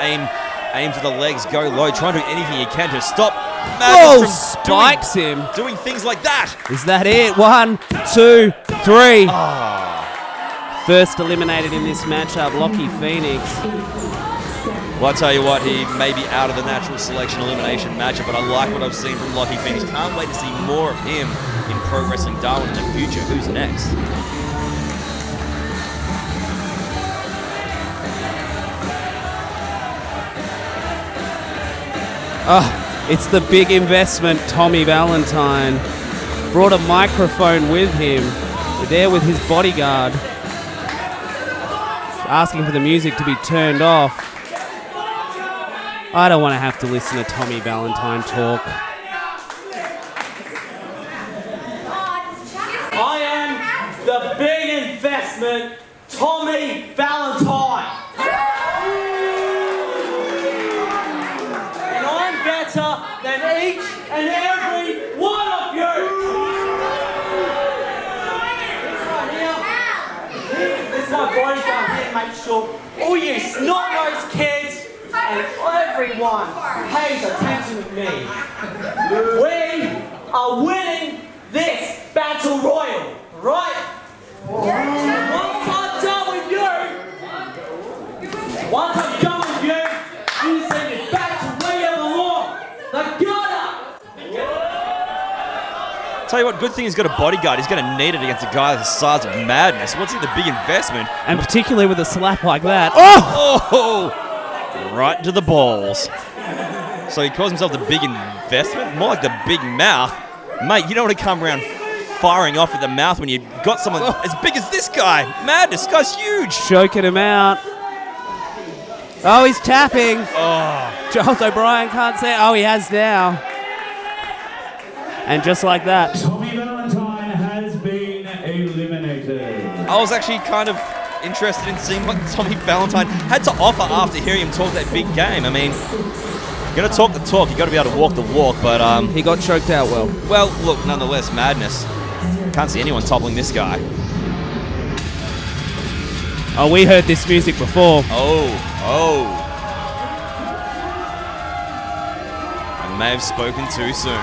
aim for the legs, go low. Try and do anything you can to stop Madness from spikes him. Doing things like that. Is that it? 1, 2, 3. First eliminated in this matchup, Locky Phoenix. Well, I tell you what, he may be out of the natural selection elimination matchup, but I like what I've seen from Locky Phoenix. Can't wait to see more of him in Pro Wrestling Darwin in the future. Who's next? It's the big investment, Tommy Valentine. Brought a microphone with him. There with his bodyguard. Asking for the music to be turned off. I don't want to have to listen to Tommy Valentine talk. I am the big investment, Tommy Valentine. And I'm better than each and every one of you. This is my bodyguard here to make sure all you snot-nosed kids and everyone pays attention to me. We are winning this battle royal, right? Once I'm done with you, you send it back to where you belong. The gutter. Tell Tell you what, good thing he's got a bodyguard. He's going to need it against a guy the size of Madness. What's he, the big investment? And particularly with a slap like that. Oh! Right to the balls. So he calls himself the big investment? More like the big mouth. Mate, you don't want to come around firing off at the mouth when you've got someone as big as this guy. Madness, this guy's huge. Choking him out. Oh, he's tapping. Oh. Giles O'Brien can't say. Oh, he has now. And just like that. Tommy Valentine has been eliminated. I was actually kind of interested in seeing what Tommy Valentine had to offer after hearing him talk that big game. I mean, you're going to talk the talk, you've got to be able to walk the walk, but... he got choked out well. Well, look, nonetheless, Madness. Can't see anyone toppling this guy. Oh, we heard this music before. Oh. I may have spoken too soon.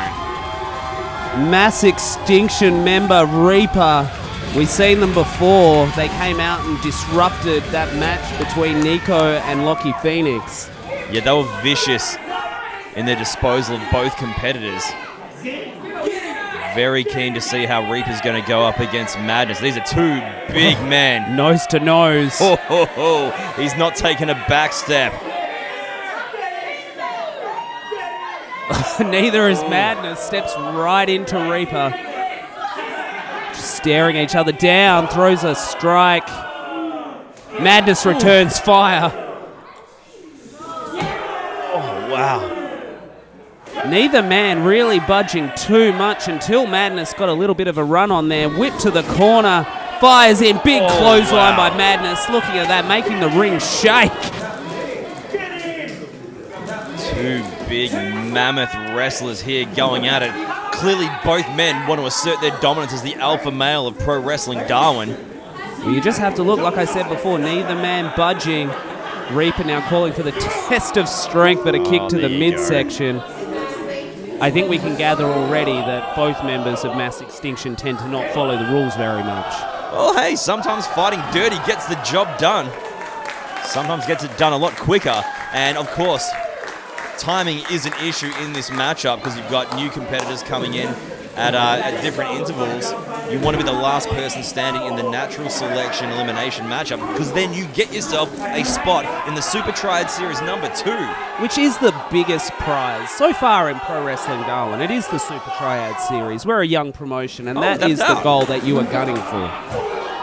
Mass Extinction member Reaper. We've seen them before. They came out and disrupted that match between Niko and Locky Phoenix. Yeah, they were vicious in their disposal of both competitors. Very keen to see how Reaper's going to go up against Madness. These are two big men. Nose to nose. He's not taking a back step. Neither is Madness. Steps right into Reaper. Just staring each other down. Throws a strike. Madness returns fire. Oh, wow. Neither man really budging too much until Madness got a little bit of a run on there. Whip to the corner. Fires in. Big clothesline by Madness. Looking at that, making the ring shake. Two big mammoth wrestlers here going at it. Clearly both men want to assert their dominance as the alpha male of Pro Wrestling Darwin. Well, you just have to look, like I said before, neither man budging. Reaper now calling for the test of strength, but a kick to the midsection. I think we can gather already that both members of Mass Extinction tend to not follow the rules very much. Well, hey, sometimes fighting dirty gets the job done. Sometimes gets it done a lot quicker. And, of course, timing is an issue in this matchup because you've got new competitors coming in at different intervals. You want to be the last person standing in the natural selection elimination matchup because then you get yourself a spot in the Super Triad Series number 2. Which is the biggest prize so far in Pro Wrestling Darwin. It is the Super Triad Series. We're a young promotion, and that is the goal that you are gunning for.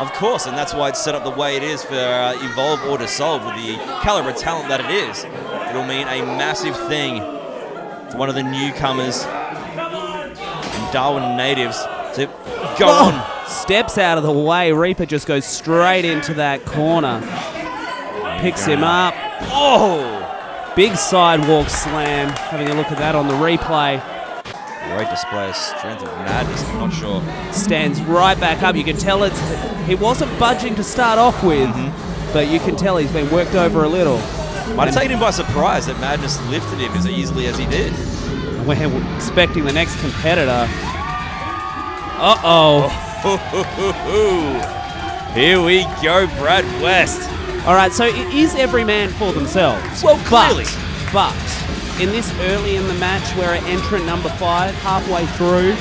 Of course, and that's why it's set up the way it is for Evolve or Dissolve with the caliber of talent that it is. It'll mean a massive thing for one of the newcomers and Darwin natives to go on. Steps out of the way. Reaper just goes straight into that corner. Picks him up. Oh! Big sidewalk slam. Having a look at that on the replay. Great display of strength of Madness, I'm not sure. Stands right back up. You can tell he wasn't budging to start off with, but you can tell he's been worked over a little. Might have taken him by surprise that Madness lifted him as easily as he did. We're expecting the next competitor. Uh-oh. Here we go, Brad West. All right, so it is every man for themselves. Well, clearly. But in this early in the match, we're at entrant number 5, halfway through.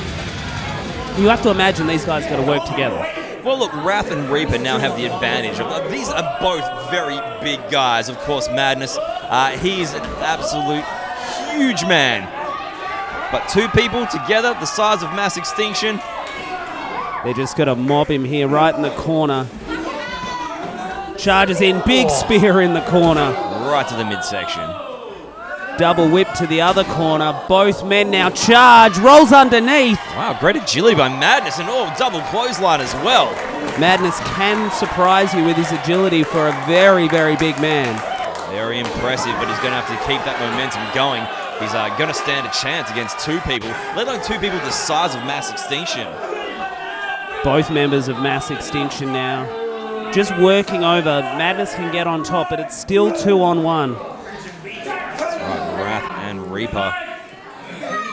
You have to imagine these guys got to work together. Well, look, Wrath and Reaper now have the advantage. These are both very big guys. Of course, Madness, he's an absolute huge man. But two people together, the size of Mass Extinction. They're just going to mob him here right in the corner. Charges in, big spear in the corner. Right to the midsection. Double whip to the other corner. Both men now charge. Rolls underneath. Wow, great agility by Madness and double clothesline as well. Madness can surprise you with his agility for a very, very big man. Very impressive, but he's going to have to keep that momentum going. He's going to stand a chance against two people, let alone two people the size of Mass Extinction. Both members of Mass Extinction now just working over. Madness can get on top, but it's still 2-on-1. That's right, Wrath and Reaper.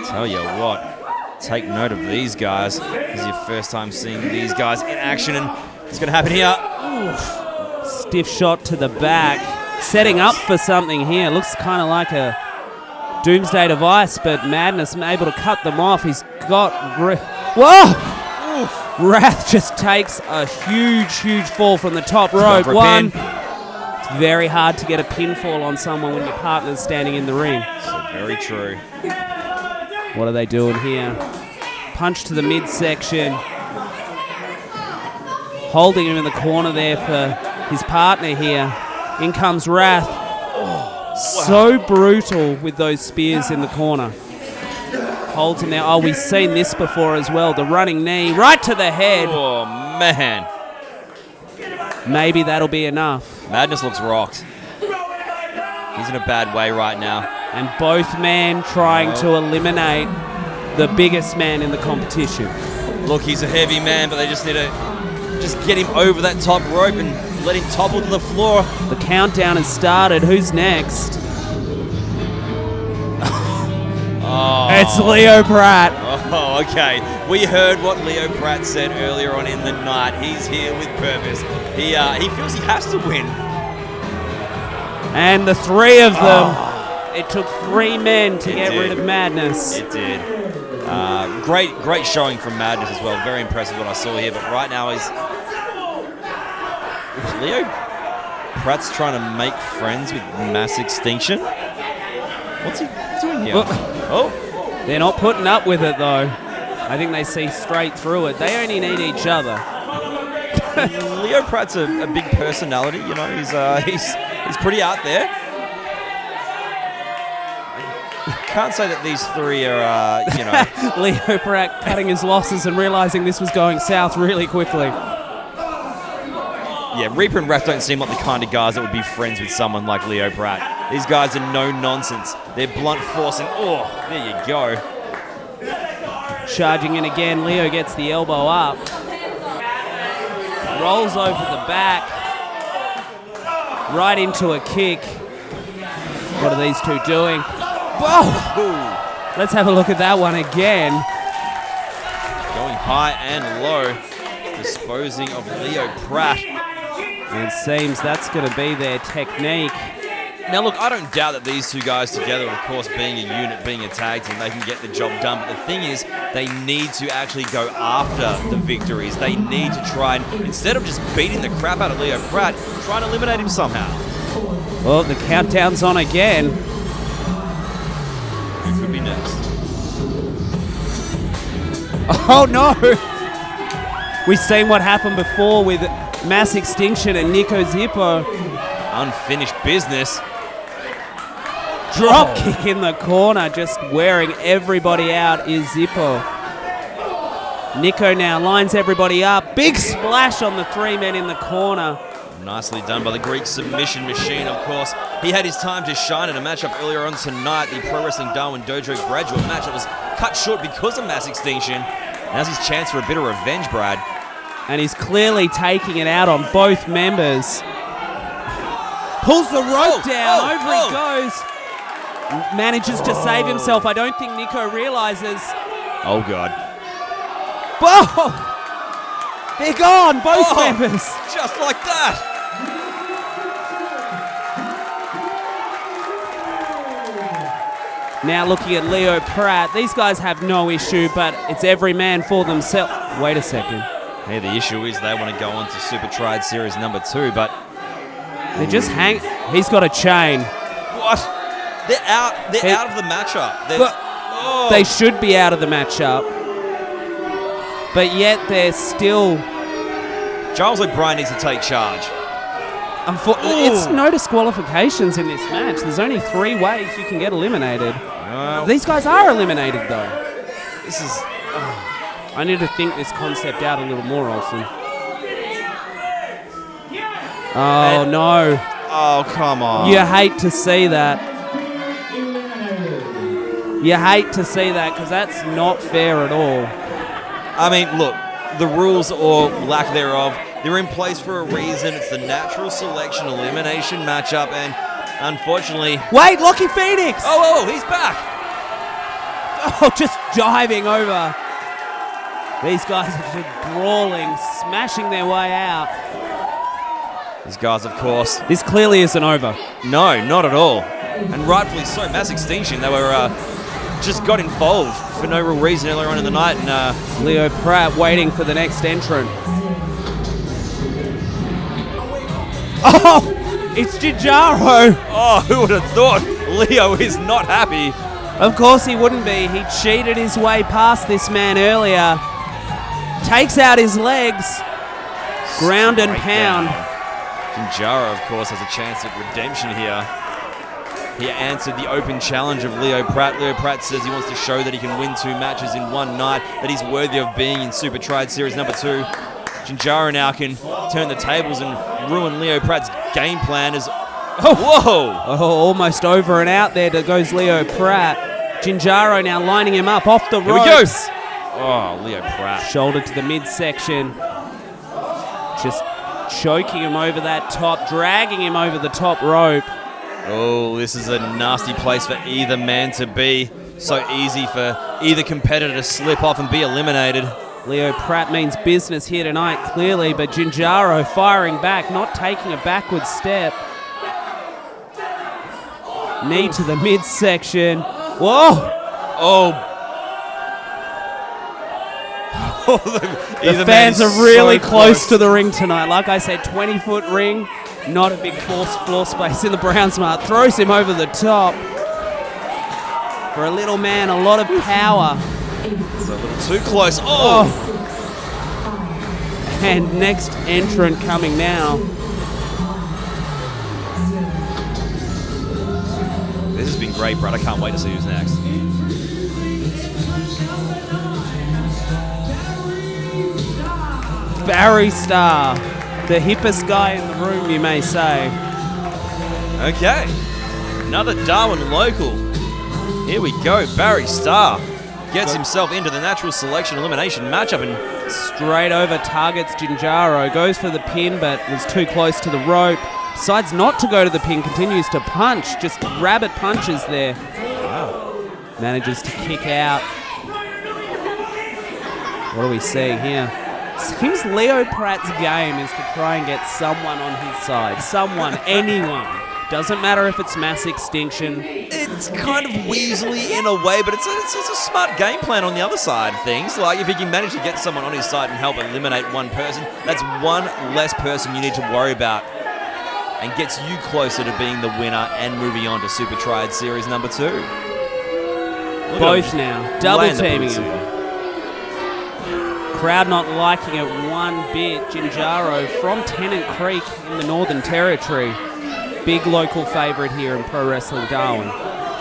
Tell you what, take note of these guys. This is your first time seeing these guys in action, and it's going to happen here. Oof. Stiff shot to the back. Setting up for something here. Looks kind of like a Doomsday device, but Madness able to cut them off. He's got... Whoa! Wrath just takes a huge fall from the top rope. for a One. pin. It's very hard to get a pinfall on someone when your partner's standing in the ring. So very true. What are they doing here? Punch to the midsection. Holding him in the corner there for his partner here. In comes Wrath. So brutal with those spears in the corner. Holds him there. Oh, we've seen this before as well. The running knee right to the head. Oh, man. Maybe that'll be enough. Madness looks rocked. He's in a bad way right now. And both men trying to eliminate the biggest man in the competition. Look, he's a heavy man, but they just need to just get him over that top rope and let him topple to the floor. The countdown has started. Who's next? Oh. It's Leo Pratt. Oh, okay. We heard what Leo Pratt said earlier on in the night. He's here with purpose. He feels he has to win. And the three of them. It took 3 men to get rid of Madness. It did. Great showing from Madness as well. Very impressive what I saw here. But right now he's Leo Pratt's trying to make friends with Mass Extinction. What's he doing here? Oh, They're not putting up with it, though. I think they see straight through it. They only need each other. Leo Pratt's a big personality. You know, he's pretty out there. Can't say that these three are, Leo Pratt cutting his losses and realizing this was going south really quickly. Yeah, Reaper and Wrath don't seem like the kind of guys that would be friends with someone like Leo Pratt. These guys are no nonsense. They're blunt force and, oh, there you go. Charging in again, Leo gets the elbow up. Rolls over the back. Right into a kick. What are these two doing? Whoa! Let's have a look at that one again. Going high and low, disposing of Leo Pratt. And it seems that's going to be their technique. Now, look, I don't doubt that these two guys together, of course, being a unit, being a tag team, they can get the job done. But the thing is, they need to actually go after the victories. They need to try and, instead of just beating the crap out of Leo Pratt, try and eliminate him somehow. Well, the countdown's on again. Who could be next? Oh, no! We've seen what happened before with Mass Extinction and Niko Xypo. Unfinished business. Drop kick in the corner, just wearing everybody out is Xypo. Niko now lines everybody up. Big splash on the 3 men in the corner. Nicely done by the Greek submission machine, of course. He had his time to shine in a matchup earlier on tonight, the Pro Wrestling Darwin Dojo graduate match that was cut short because of Mass Extinction. Now's his chance for a bit of revenge, Brad. And he's clearly taking it out on both members. Pulls the rope down, over he goes. Manages to save himself. I don't think Niko realizes. Oh, God. Whoa! They're gone, both members. Just like that. Now looking at Leo Pratt. These guys have no issue, but it's every man for themselves. Wait a second. Hey, the issue is they want to go on to Super Triad Series number 2, but... They just hang... He's got a chain. What? They're out. They're out of the matchup. They should be out of the matchup. But yet they're still... Giles O'Brien needs to take charge. It's no disqualifications in this match. There's only 3 ways you can get eliminated. These guys are eliminated, though. This is... I need to think this concept out a little more, Olsen. Oh, no. Oh, come on. You hate to see that. You hate to see that because that's not fair at all. I mean, look, the rules or lack thereof, they're in place for a reason. It's the natural selection elimination matchup, and unfortunately... Wait, Locky Phoenix! Oh, he's back! Oh, just diving over. These guys are just brawling, smashing their way out. These guys, of course... This clearly isn't over. No, not at all. And rightfully so. Mass Extinction, they were just got involved for no real reason earlier on in the night. And Leo Pratt waiting for the next entrant. Oh, it's Giles. oh, who would have thought Leo is not happy? Of course he wouldn't be. He cheated his way past this man earlier. Takes out his legs. Ground and pound. Giles, of course, has a chance at redemption here. He answered the open challenge of Leo Pratt. Leo Pratt says he wants to show that he can win 2 matches in one night, that he's worthy of being in Super Triad Series number 2. Giles now can turn the tables and ruin Leo Pratt's game plan as... Whoa! Oh, almost over and out there goes Leo Pratt. Giles now lining him up off the ropes. Here we go! Oh, Leo Pratt. Shoulder to the midsection. Just choking him over that top, dragging him over the top rope. Oh, this is a nasty place for either man to be. So easy for either competitor to slip off and be eliminated. Leo Pratt means business here tonight, clearly, but Giles firing back, not taking a backward step. Knee to the midsection. Whoa! Oh. The fans are really close to the ring tonight. Like I said, 20-foot ring, not a big floor space in the brown smart. Throws him over the top. For a little man, a lot of power. It's a little too close. Oh! And next entrant coming now. This has been great, Brad. I can't wait to see who's next. Barry Starr, the hippest guy in the room, you may say. Okay, another Darwin local. Here we go, Barry Starr gets himself into the natural selection elimination matchup and straight over targets Giles, goes for the pin but was too close to the rope. Decides not to go to the pin, continues to punch, just rabbit punches there. Wow. Manages to kick out. What do we see here? Seems Leo Pratt's game is to try and get someone on his side. Someone, anyone. Doesn't matter if it's mass extinction. It's kind of weaselly in a way, but it's a smart game plan on the other side of things. Like, if he can manage to get someone on his side and help eliminate one person, that's one less person you need to worry about and gets you closer to being the winner and moving on to Super Triad Series number 2. Both now. Double teaming him. Crowd not liking it one bit. Giles from Tennant Creek in the Northern Territory. Big local favourite here in Pro Wrestling Darwin.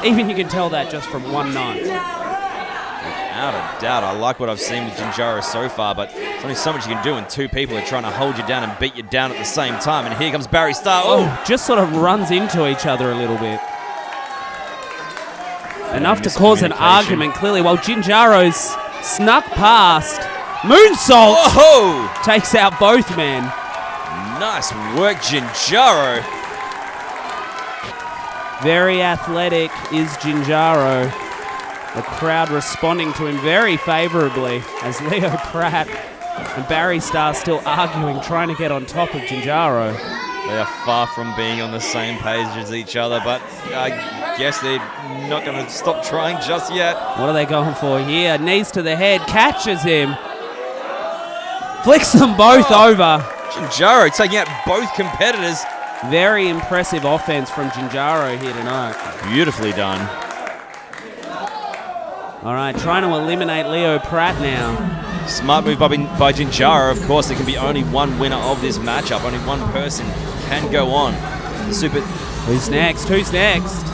Even you can tell that just from one night. Without a doubt. I like what I've seen with Giles so far, but there's only so much you can do when 2 people are trying to hold you down and beat you down at the same time. And here comes Barry Starr. Oh, just sort of runs into each other a little bit. Enough to cause an argument, clearly, while Giles snuck past. Moonsault! Whoa! Takes out both men. Nice work, Giles. Very athletic is Giles. The crowd responding to him very favourably as Leo Pratt and Barry Starr still arguing, trying to get on top of Giles. They are far from being on the same page as each other, but I guess they're not going to stop trying just yet. What are they going for here? Knees to the head, catches him. Flicks them both over. Giles taking out both competitors. Very impressive offense from Giles here tonight. Beautifully done. All right, trying to eliminate Leo Pratt now. Smart move by Giles. Of course, there can be only one winner of this matchup. Only one person can go on. Super. Who's next? Who's next?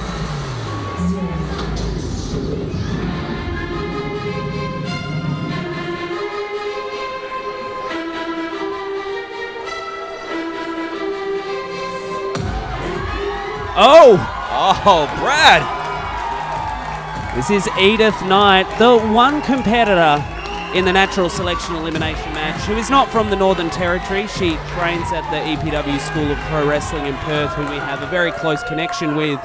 Oh, Brad. This is Edith Knight, the one competitor in the natural selection elimination match who is not from the Northern Territory. She trains at the EPW School of Pro Wrestling in Perth, who we have a very close connection with,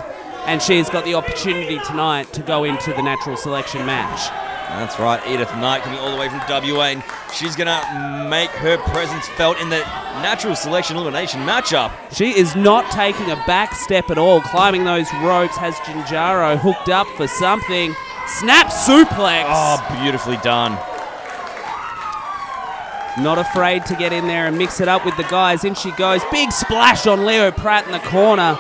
and she's got the opportunity tonight to go into the natural selection match. That's right, Edith Knight coming all the way from WA, and she's going to make her presence felt in the natural selection elimination matchup. She is not taking a back step at all, climbing those ropes, has Giles hooked up for something. Snap suplex. Oh, beautifully done. Not afraid to get in there and mix it up with the guys. In she goes. Big splash on Leo Pratt in the corner.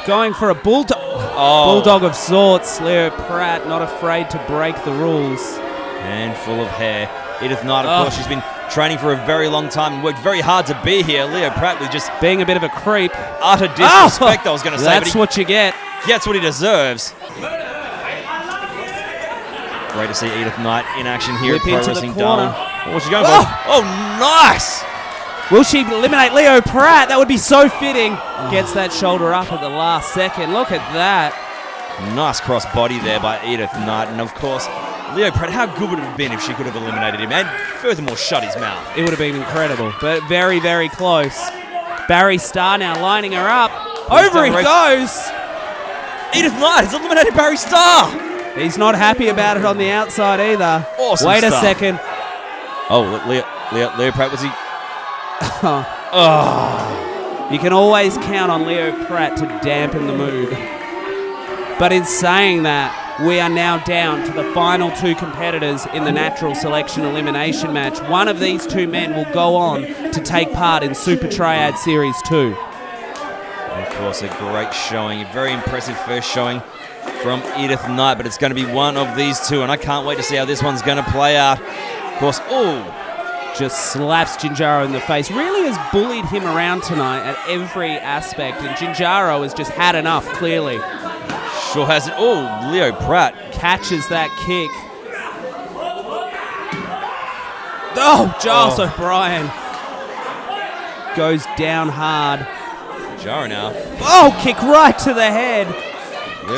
Going for a bulldog. Bulldog of sorts. Leo Pratt not afraid to break the rules. Handful of hair. Edith Knight, of course, she's been training for a very long time and worked very hard to be here. Leo Pratt was just being a bit of a creep. Utter disrespect, I was going to say. That's what you get. Gets what he deserves. Great to see Edith Knight in action here at Pro Wrestling Darwin. What's she going for? Oh, nice! Will she eliminate Leo Pratt? That would be so fitting. Gets that shoulder up at the last second. Look at that. Nice cross body there by Edith Knight. And of course, Leo Pratt, how good would it have been if she could have eliminated him and furthermore shut his mouth? It would have been incredible, but very, very close. Barry Starr now lining her up. Over he goes. Edith Knight has eliminated Barry Starr. He's not happy about it on the outside either. Awesome Wait stuff. a second. Oh, Leo Pratt, was he? You can always count on Leo Pratt to dampen the mood. But in saying that, we are now down to the final two competitors in the natural selection elimination match. One of these two men will go on to take part in Super Triad Series 2. Of course, a great showing, a very impressive first showing from Edith Knight, but it's going to be one of these two, and I can't wait to see how this one's going to play out. Of course, just slaps Jinjaro in the face. Really has bullied him around tonight at every aspect, and Jinjaro has just had enough, clearly. Sure has it. Oh, Leo Pratt catches that kick. Oh, Giles O'Brien goes down hard. Jinjaro now. Oh, kick right to the head.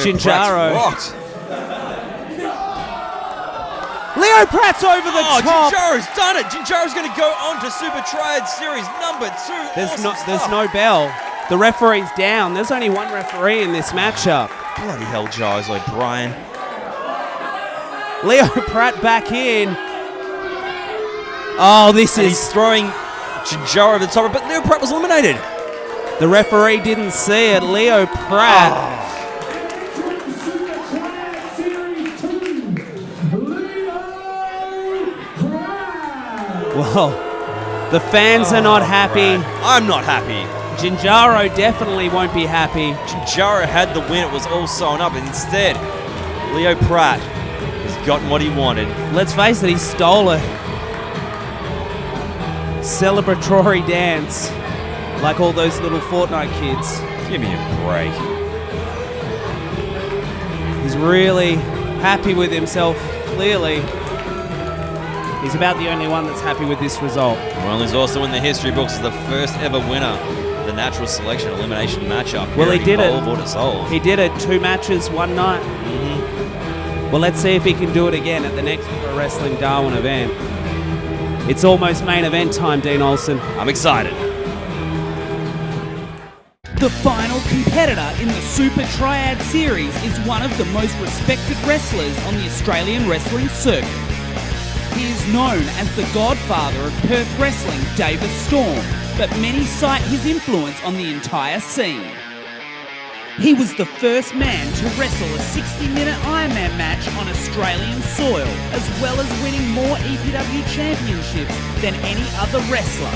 Jinjaro. Leo Pratt's over the top. Jinjaro's done it. Jinjaro's going to go on to Super Triad Series number 2. There's no bell. The referee's down. There's only one referee in this matchup. Bloody hell, Giles O'Brien. Leo Pratt back in. Oh, he's throwing Jinjaro over the top, but Leo Pratt was eliminated. The referee didn't see it. Leo Pratt. Well, the fans are not happy. I'm not happy. Jinjaro definitely won't be happy. Jinjaro had the win. It was all sewn up. And instead, Leo Pratt has gotten what he wanted. Let's face it, he stole it. Celebratory dance. Like all those little Fortnite kids. Give me a break. He's really happy with himself, clearly. He's about the only one that's happy with this result. Well, he's also in the history books as the first ever winner of the natural selection elimination matchup. Well, he did it. He did it 2 matches, 1 night. Well, let's see if he can do it again at the next Pro Wrestling Darwin event. It's almost main event time, Dean Olsen. I'm excited. The final competitor in the Super Triad Series is one of the most respected wrestlers on the Australian wrestling circuit. He is known as the godfather of Perth wrestling, David Storm, but many cite his influence on the entire scene. He was the first man to wrestle a 60-minute Ironman match on Australian soil, as well as winning more EPW championships than any other wrestler.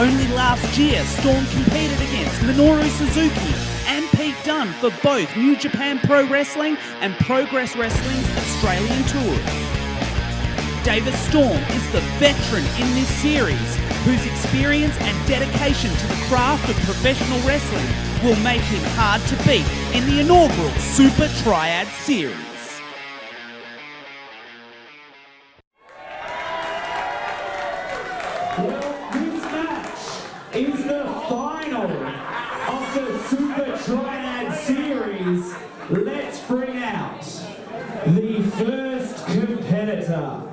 Only last year, Storm competed against Minoru Suzuki and Pete Dunne for both New Japan Pro Wrestling and Progress Wrestling's Australian tours. David Storm is the veteran in this series, whose experience and dedication to the craft of professional wrestling will make him hard to beat in the inaugural Super Triad Series. Well, this match is the final of the Super Triad Series. Let's bring out the first competitor.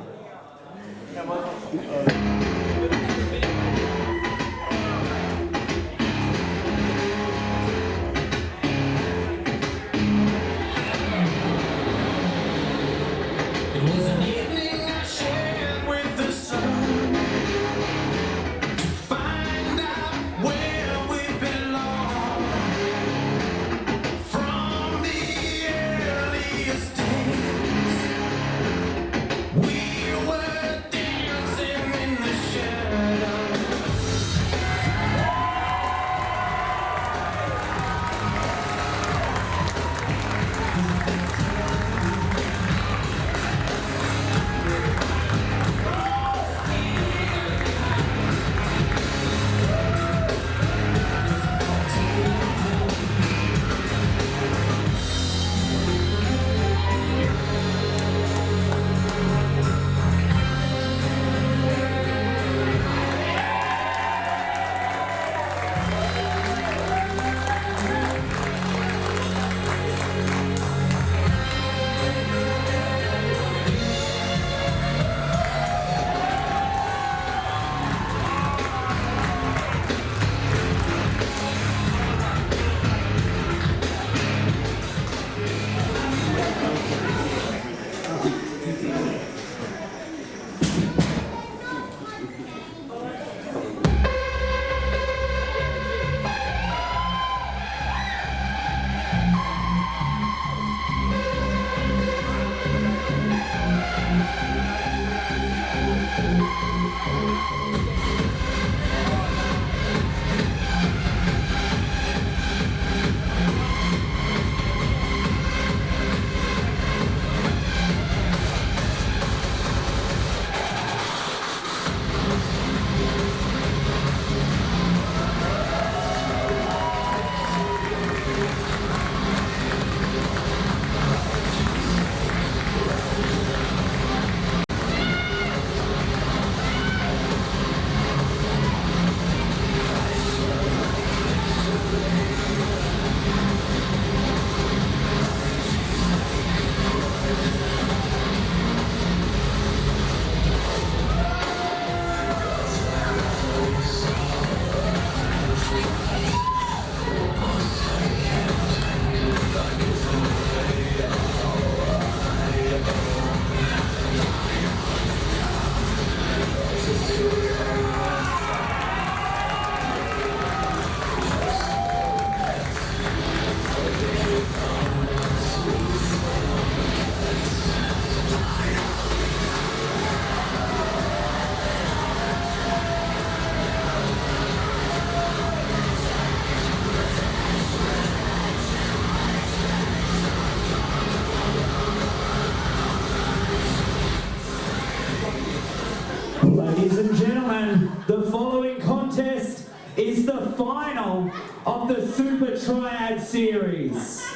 final of the Super Triad Series.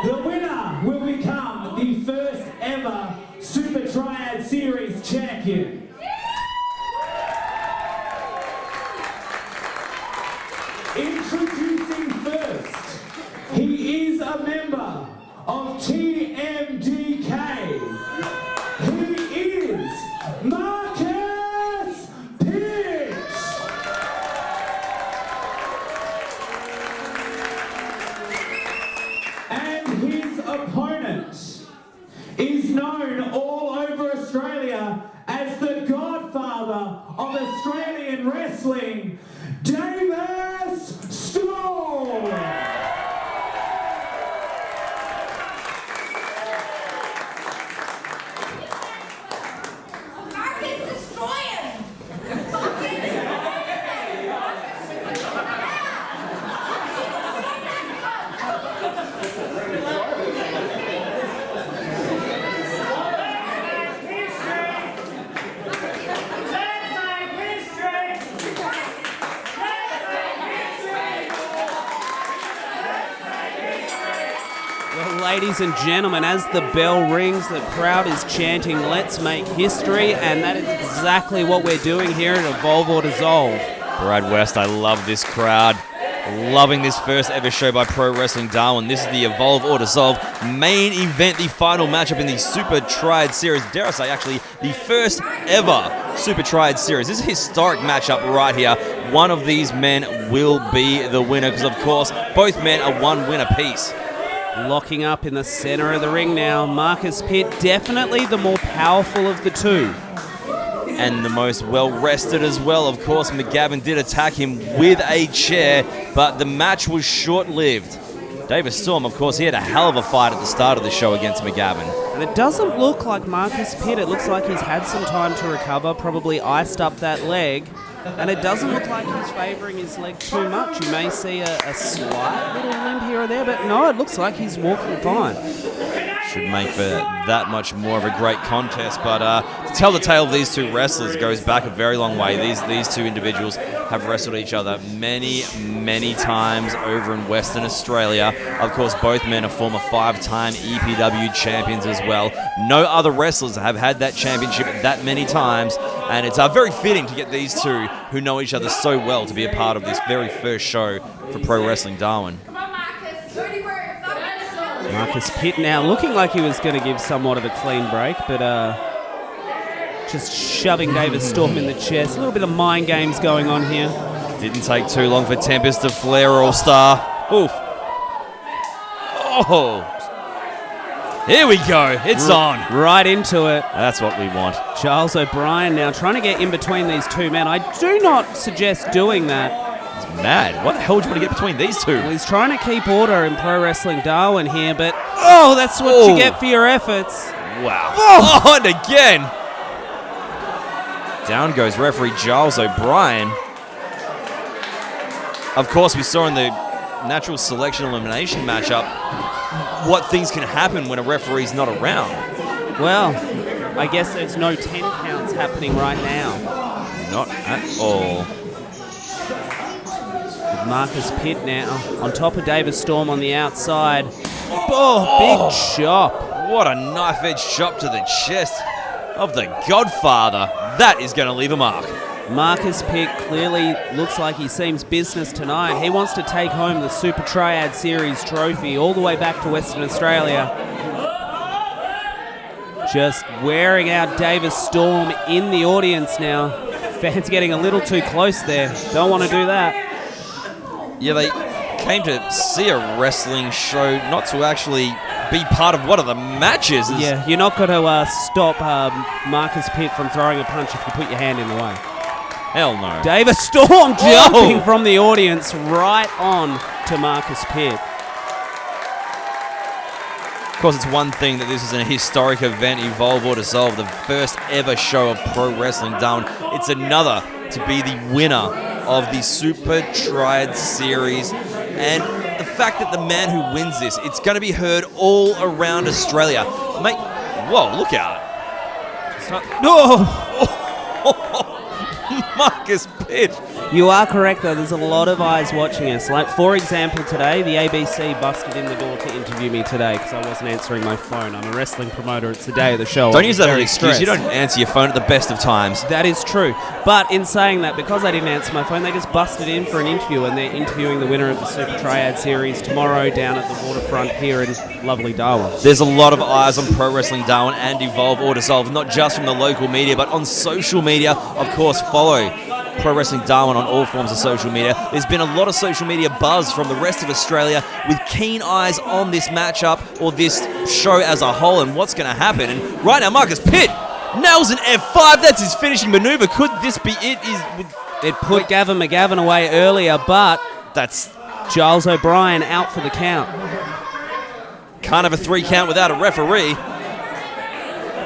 The winner will become the first ever Super Triad Series champion. Introducing first, he is a member of TMDK. He is Marcius Pitt. And his opponent is known all over Australia as the godfather of Australian wrestling, Storm. Marcus, destroy him! Well, ladies and gentlemen, as the bell rings, the crowd is chanting, "Let's make history," and that is exactly what we're doing here at Evolve or Dissolve. Brad West, I love this crowd. Loving this first ever show by Pro Wrestling Darwin. This is the Evolve or Dissolve main event, the final matchup in the Super Triad Series. Dare I say, actually, the first ever Super Triad Series. This is a historic matchup right here. One of these men will be the winner because, of course, both men are one win apiece. Locking up in the center of the ring now. Marcius Pitt, definitely the more powerful of the two. And the most well-rested as well. Of course, McGavin did attack him with a chair, but the match was short-lived. David Storm, of course, he had a hell of a fight at the start of the show against McGavin. And it doesn't look like Marcius Pitt. It looks like he's had some time to recover, probably iced up that leg. And it doesn't look like he's favouring his leg too much. You may see a slight little limp here or there, but no, it looks like he's walking fine. Should make for that much more of a great contest. But to tell the tale of these two wrestlers goes back a very long way. These two individuals have wrestled each other many, many times over in Western Australia. Of course, both men are former 5-time EPW champions as well. No other wrestlers have had that championship that many times. And it's very fitting to get these two who know each other so well to be a part of this very first show for Pro Wrestling Darwin. Come on, Marcus. Dirty work. Marcius Pitt now looking like he was going to give somewhat of a clean break, but just shoving David Storm in the chest. A little bit of mind games going on here. Didn't take too long for Tempest to flare All-Star. Oof. Oh. Here we go. It's on. Right into it. That's what we want. Giles O'Brien now trying to get in between these two men. I do not suggest doing that. Mad. What the hell would you want to get between these two? Well, he's trying to keep order in Pro Wrestling Darwin here, but oh, that's what you get for your efforts. Wow. Oh, and again. Down goes referee Giles O'Brien. Of course, we saw in the natural selection elimination matchup what things can happen when a referee's not around. Well, I guess there's no 10 counts happening right now. Not at all. Marcius Pitt now on top of David Storm on the outside. Oh, big chop. What a knife-edge chop to the chest of the Godfather. That is going to leave a mark. Marcius Pitt clearly looks like he seems business tonight. He wants to take home the Super Triad Series trophy all the way back to Western Australia. Just wearing out David Storm in the audience now. Fans getting a little too close there. Don't want to do that. Yeah, they came to see a wrestling show, not to actually be part of one of the matches. Yeah, you're not going to stop Marcius Pitt from throwing a punch if you put your hand in the way. Hell no. David Storm jumping from the audience right on to Marcius Pitt. Of course, it's one thing that this is an historic event, Evolve or Dissolve, the first ever show of Pro Wrestling Darwin. It's another to be the winner of the Super Triad Series. And the fact that the man who wins this, it's going to be heard all around Australia. Mate, whoa, look out. No! Marcius Pitt. You are correct, though. There's a lot of eyes watching us. Like, for example, today, the ABC busted in the door to interview me today because I wasn't answering my phone. I'm a wrestling promoter. It's the day of the show. Don't use that as an excuse. You don't answer your phone at the best of times. That is true. But in saying that, because I didn't answer my phone, they just busted in for an interview, and they're interviewing the winner of the Super Triad Series tomorrow down at the waterfront here in lovely Darwin. There's a lot of eyes on Pro Wrestling Darwin and Evolve or Dissolve, not just from the local media, but on social media. Of course, follow Pro Wrestling Darwin on all forms of social media. There's been a lot of social media buzz from the rest of Australia with keen eyes on this matchup or this show as a whole and what's going to happen. And right now, Marcus Pitt nails an F5. That's his finishing maneuver. Could this be it? It put Gavin McGavin away earlier, but that's Giles O'Brien out for the count. Can't have a 3 count without a referee.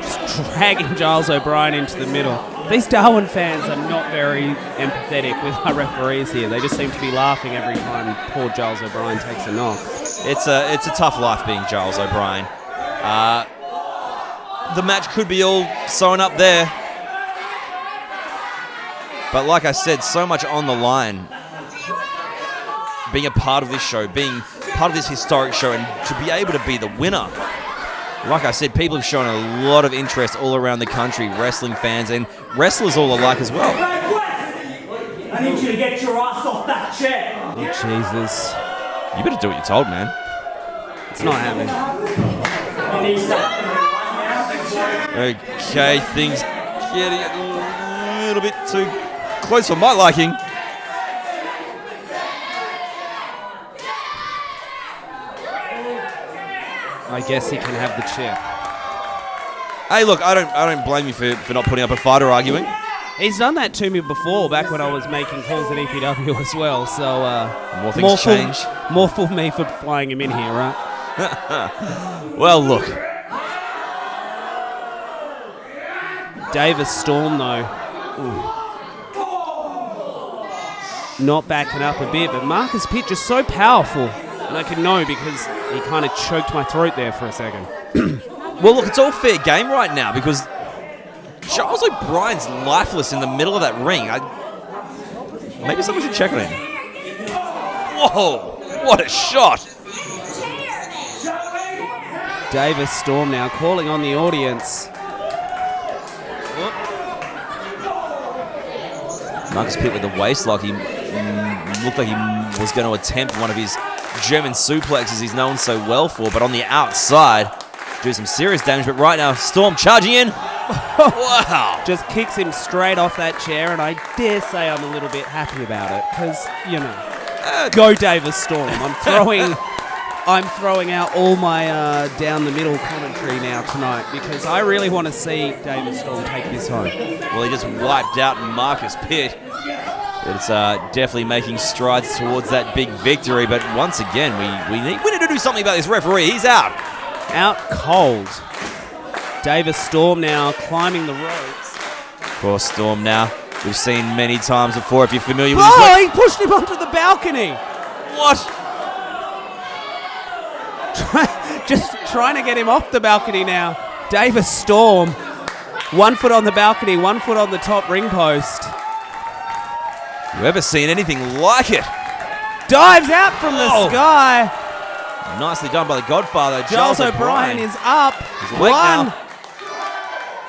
Just dragging Giles O'Brien into the middle. These Darwin fans are not very empathetic with our referees here. They just seem to be laughing every time poor Giles O'Brien takes a knock. It's a tough life being Giles O'Brien. The match could be all sewn up there. But like I said, so much on the line. Being a part of this show, being part of this historic show, and to be able to be the winner. Like I said, people have shown a lot of interest all around the country, wrestling fans and wrestlers all alike as well. I need you to get your ass off that chair. Oh, Jesus. You better do what you're told, man. It's not happening. Okay, things getting a little bit too close for my liking. I guess he can have the chip. Hey, look, I don't blame you for not putting up a fight or arguing. He's done that to me before, back when I was making calls at EPW as well. So More things change. More for me for flying him in here, right? Well, look. Davis Storm, though. Ooh. Not backing up a bit, but Marcus Pitt just so powerful. And I can know because he kind of choked my throat there for a second. Well, look, it's all fair game right now because Giles O'Brien's lifeless in the middle of that ring. Maybe someone should check on him. Whoa, what a shot. Davis Storm now calling on the audience. Marcus Pitt with the waist lock. He looked like he was going to attempt one of his German suplexes he's known so well for, but on the outside, do some serious damage. But right now, Storm charging in. Wow. Just kicks him straight off that chair, and I dare say I'm a little bit happy about it, because, you know, go Davis Storm. I'm throwing out all my down the middle commentary now tonight, because I really want to see Davis Storm take this home. Well, he just wiped out Marcus Pitt. It's definitely making strides towards that big victory, but once again, we need to do something about this referee. He's out. Out cold. Davis Storm now climbing the ropes. Of course, Storm now. We've seen many times before, if you're familiar with Oh, he pushed him onto the balcony. What? Just trying to get him off the balcony now. Davis Storm. 1 foot on the balcony, 1 foot on the top ring post. You ever seen anything like it? Dives out from the sky. Nicely done by the Godfather, Giles O'Brien is up. He's awake 1, now.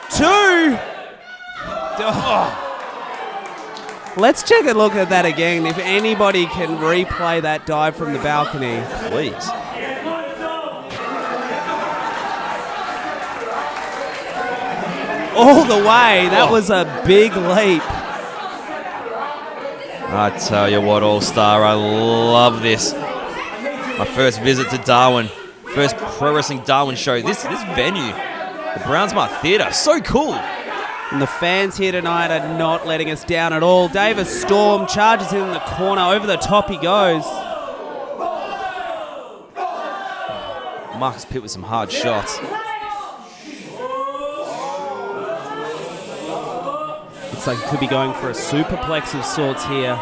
2. Oh. Let's check a look at that again. If anybody can replay that dive from the balcony. Please. All the way. That was a big leap. I tell you what, All-Star, I love this. My first visit to Darwin. First Pro Wrestling Darwin show. This venue, the Brownsmart Theatre, so cool. And the fans here tonight are not letting us down at all. Davis Storm charges in the corner. Over the top he goes. Marcus Pitt with some hard shots. Looks like he could be going for a superplex of sorts here.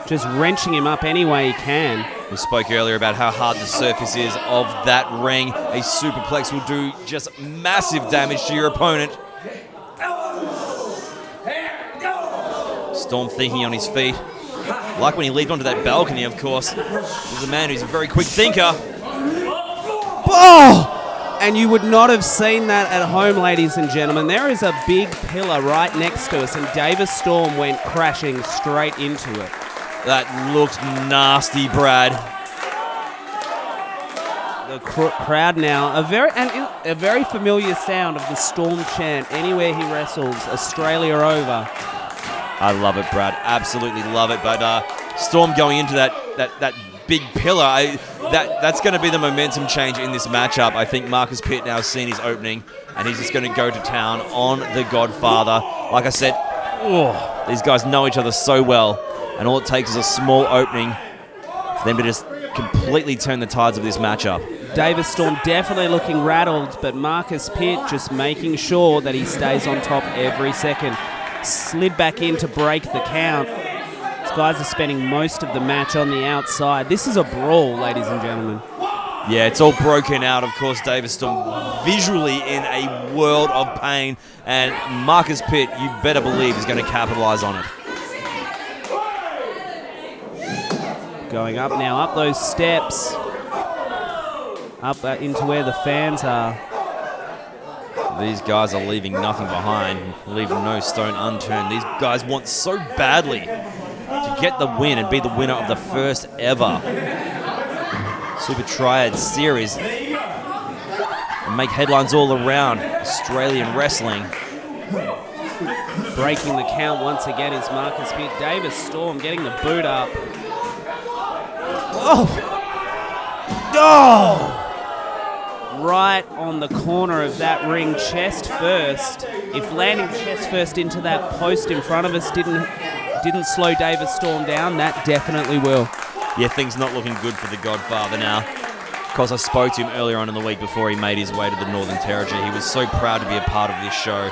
Just wrenching him up any way he can. We spoke earlier about how hard the surface is of that ring. A superplex will do just massive damage to your opponent. Storm thinking on his feet. Like when he leaped onto that balcony, of course. He's a man who's a very quick thinker. Oh! And you would not have seen that at home, ladies and gentlemen. There is a big pillar right next to us, and Davis Storm went crashing straight into it. That looked nasty, Brad. The crowd now, a very familiar sound of the Storm chant anywhere he wrestles, Australia over. I love it, Brad. Absolutely love it. But Storm going into that big pillar, that's going to be the momentum change in this matchup. I think Marcus Pitt now has seen his opening, and he's just going to go to town on the Godfather. Like I said, these guys know each other so well, and all it takes is a small opening for them to just completely turn the tides of this matchup. Davis Storm definitely looking rattled, but Marcus Pitt just making sure that he stays on top every second. Slid back in to break the count. These guys are spending most of the match on the outside. This is a brawl, ladies and gentlemen. Yeah, it's all broken out. Of course, Davis Storm visually in a world of pain, and Marcus Pitt, you better believe, is going to capitalize on it. Going up now, up those steps. Up into where the fans are. These guys are leaving nothing behind, leaving no stone unturned. These guys want so badly to get the win and be the winner of the first ever Super Triad series and make headlines all around Australian wrestling. Breaking the count once again is Marcus Pitt. Davis Storm getting the boot up. Oh! Right on the corner of that ring, chest first. If landing chest first into that post in front of us didn't slow Davis Storm down, that definitely will. Yeah, things not looking good for the Godfather now. Of course, I spoke to him earlier on in the week before he made his way to the Northern Territory. He was so proud to be a part of this show,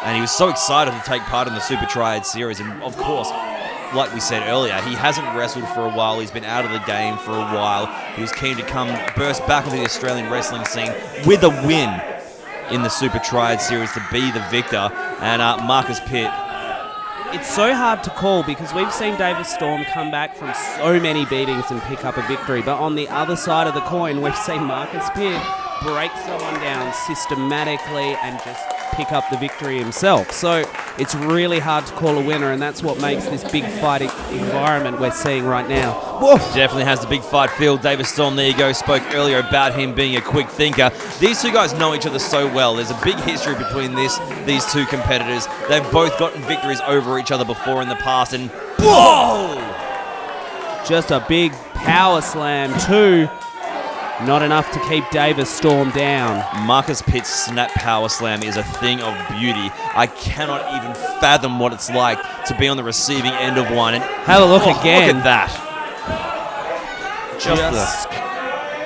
and he was so excited to take part in the Super Triad series. And of course, like we said earlier, he hasn't wrestled for a while. He's been out of the game for a while. He was keen to burst back into the Australian wrestling scene with a win in the Super Triad series to be the victor. And Marcus Pitt. It's so hard to call because we've seen Davis Storm come back from so many beatings and pick up a victory. But on the other side of the coin, we've seen Marcus Pitt break someone down systematically and just pick up the victory himself. So it's really hard to call a winner, and that's what makes this big fight environment we're seeing right now. Whoa. Definitely has the big fight feel. Davis Storm, there you go, spoke earlier about him being a quick thinker. These two guys know each other so well. There's a big history between these two competitors. They've both gotten victories over each other before in the past, and whoa! Just a big power slam too. Not enough to keep Davis Storm down. Marcus Pitt's snap power slam is a thing of beauty. I cannot even fathom what it's like to be on the receiving end of one. And have a look again. Look at that.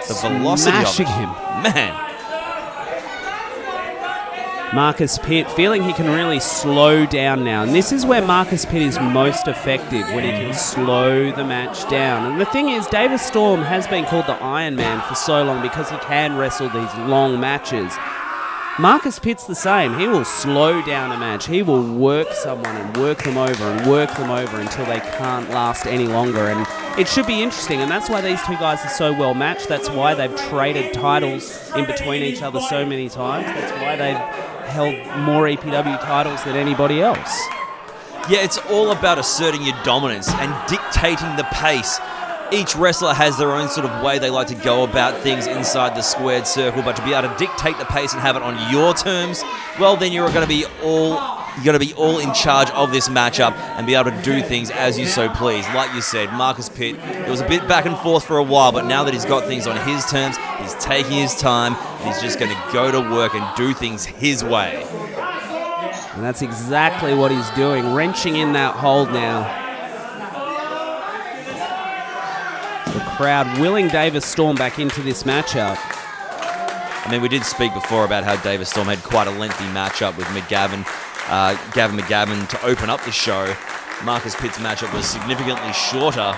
Just the velocity of it. Him. Man. Marcus Pitt feeling he can really slow down now. And this is where Marcus Pitt is most effective, when he can slow the match down. And the thing is, Davis Storm has been called the Iron Man for so long because he can wrestle these long matches. Marcus Pitt's the same. He will slow down a match. He will work someone and work them over until they can't last any longer. And it should be interesting, and that's why these two guys are so well matched. That's why they've traded titles in between each other so many times. That's why they've held more EPW titles than anybody else. Yeah, it's all about asserting your dominance and dictating the pace. Each wrestler has their own sort of way they like to go about things inside the squared circle, but to be able to dictate the pace and have it on your terms, well, then you're going to be all in charge of this matchup and be able to do things as you so please. Like you said, Marcus Pitt, it was a bit back and forth for a while, but now that he's got things on his terms, he's taking his time, and he's just going to go to work and do things his way. And that's exactly what he's doing, wrenching in that hold now. The crowd willing Davis Storm back into this matchup. I mean, we did speak before about how Davis Storm had quite a lengthy matchup with McGavin, Gavin McGavin, to open up the show. Marcus Pitt's matchup was significantly shorter.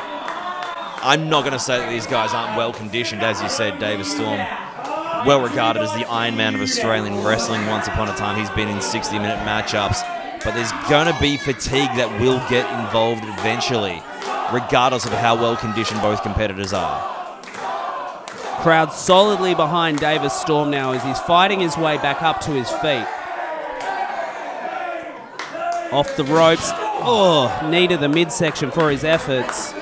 I'm not going to say that these guys aren't well conditioned. As you said, Davis Storm, well regarded as the Iron Man of Australian wrestling once upon a time. He's been in 60-minute matchups. but there's going to be fatigue that will get involved eventually, regardless of how well conditioned both competitors are. Crowd solidly behind Davis Storm now as he's fighting his way back up to his feet. Off the ropes. Oh, knee to the midsection for his efforts.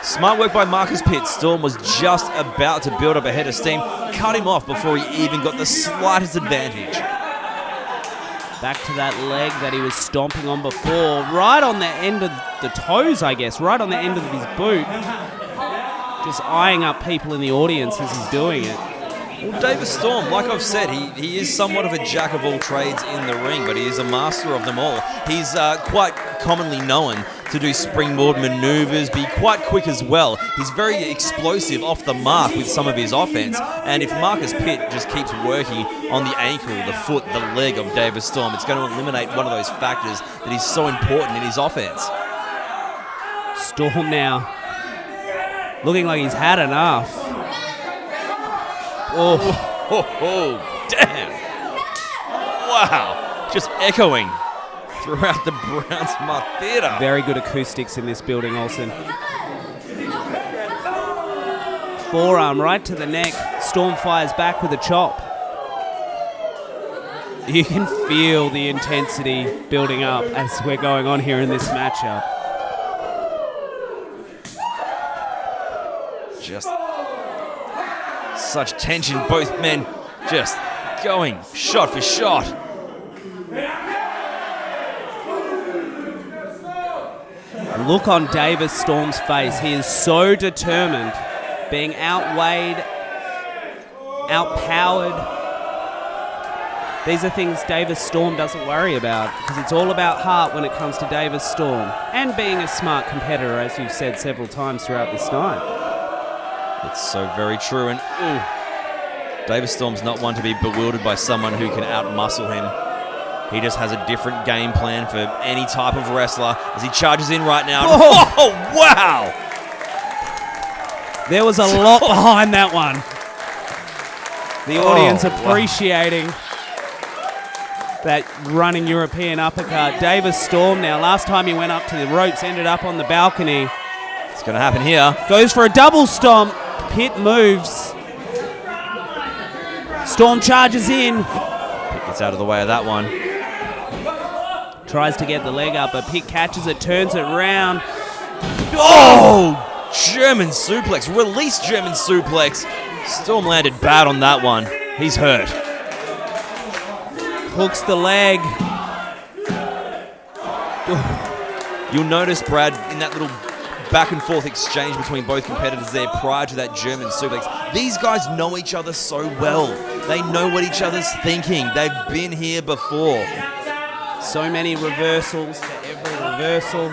Smart work by Marcus Pitt. Storm was just about to build up a head of steam, cut him off before he even got the slightest advantage. Back to that leg that he was stomping on before, right on the end of the toes, I guess, right on the end of his boot. Just eyeing up people in the audience as he's doing it. Well, Davis Storm, like I've said, he is somewhat of a jack of all trades in the ring, but he is a master of them all. He's quite commonly known to do springboard maneuvers, be quite quick as well. He's very explosive off the mark with some of his offense, and if Marcus Pitt just keeps working on the ankle, the foot, the leg of Davis Storm, it's going to eliminate one of those factors that is so important in his offense. Storm now looking like he's had enough. Oh, damn. Wow. Just echoing throughout the Brown Smart Theatre. Very good acoustics in this building, Olsen. Forearm right to the neck. Storm fires back with a chop. You can feel the intensity building up as we're going on here in this matchup. Just such tension, both men just going shot for shot. Look on Davis Storm's face. He is so determined, being outweighed, outpowered. These are things Davis Storm doesn't worry about because it's all about heart when it comes to Davis Storm and being a smart competitor, as you've said several times throughout this night. It's so very true, and Davis Storm's not one to be bewildered by someone who can outmuscle him. He just has a different game plan for any type of wrestler as he charges in right now. Oh, wow! There was a lot behind that one. The audience appreciating that running European uppercut. Davis Storm now, last time he went up to the ropes, ended up on the balcony. It's going to happen here. Goes for a double stomp. Pitt moves. Storm charges in. Pitt gets out of the way of that one. Tries to get the leg up, but Pitt catches it, turns it round. Oh! German suplex. Release German suplex. Storm landed bad on that one. He's hurt. Hooks the leg. You'll notice, Brad, in that little back and forth exchange between both competitors there prior to that German suplex, these guys know each other so well. They know what each other's thinking. They've been here before. So many reversals for every reversal.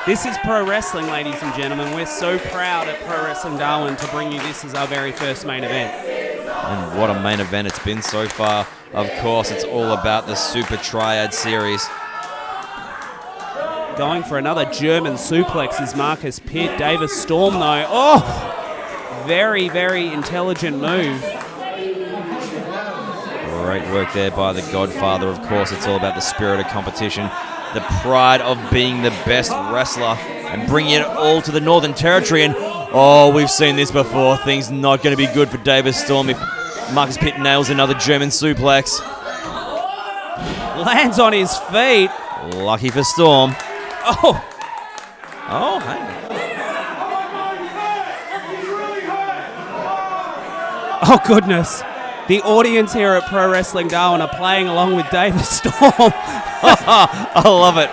This is pro wrestling, ladies and gentlemen. We're so proud at Pro Wrestling Darwin to bring you this as our very first main event. And what a main event it's been so far. Of course, it's all about the Super Triad series. Going for another German suplex is Marcus Pitt. Davis Storm, though. Oh! Very, very intelligent move. Great work there by the Godfather. Of course, it's all about the spirit of competition, the pride of being the best wrestler, and bringing it all to the Northern Territory. And, oh, we've seen this before. Things not going to be good for Davis Storm if Marcus Pitt nails another German suplex. Lands on his feet. Lucky for Storm. Oh! Oh, hey. Oh, goodness. The audience here at Pro Wrestling Darwin are playing along with Davis Storm. I love it.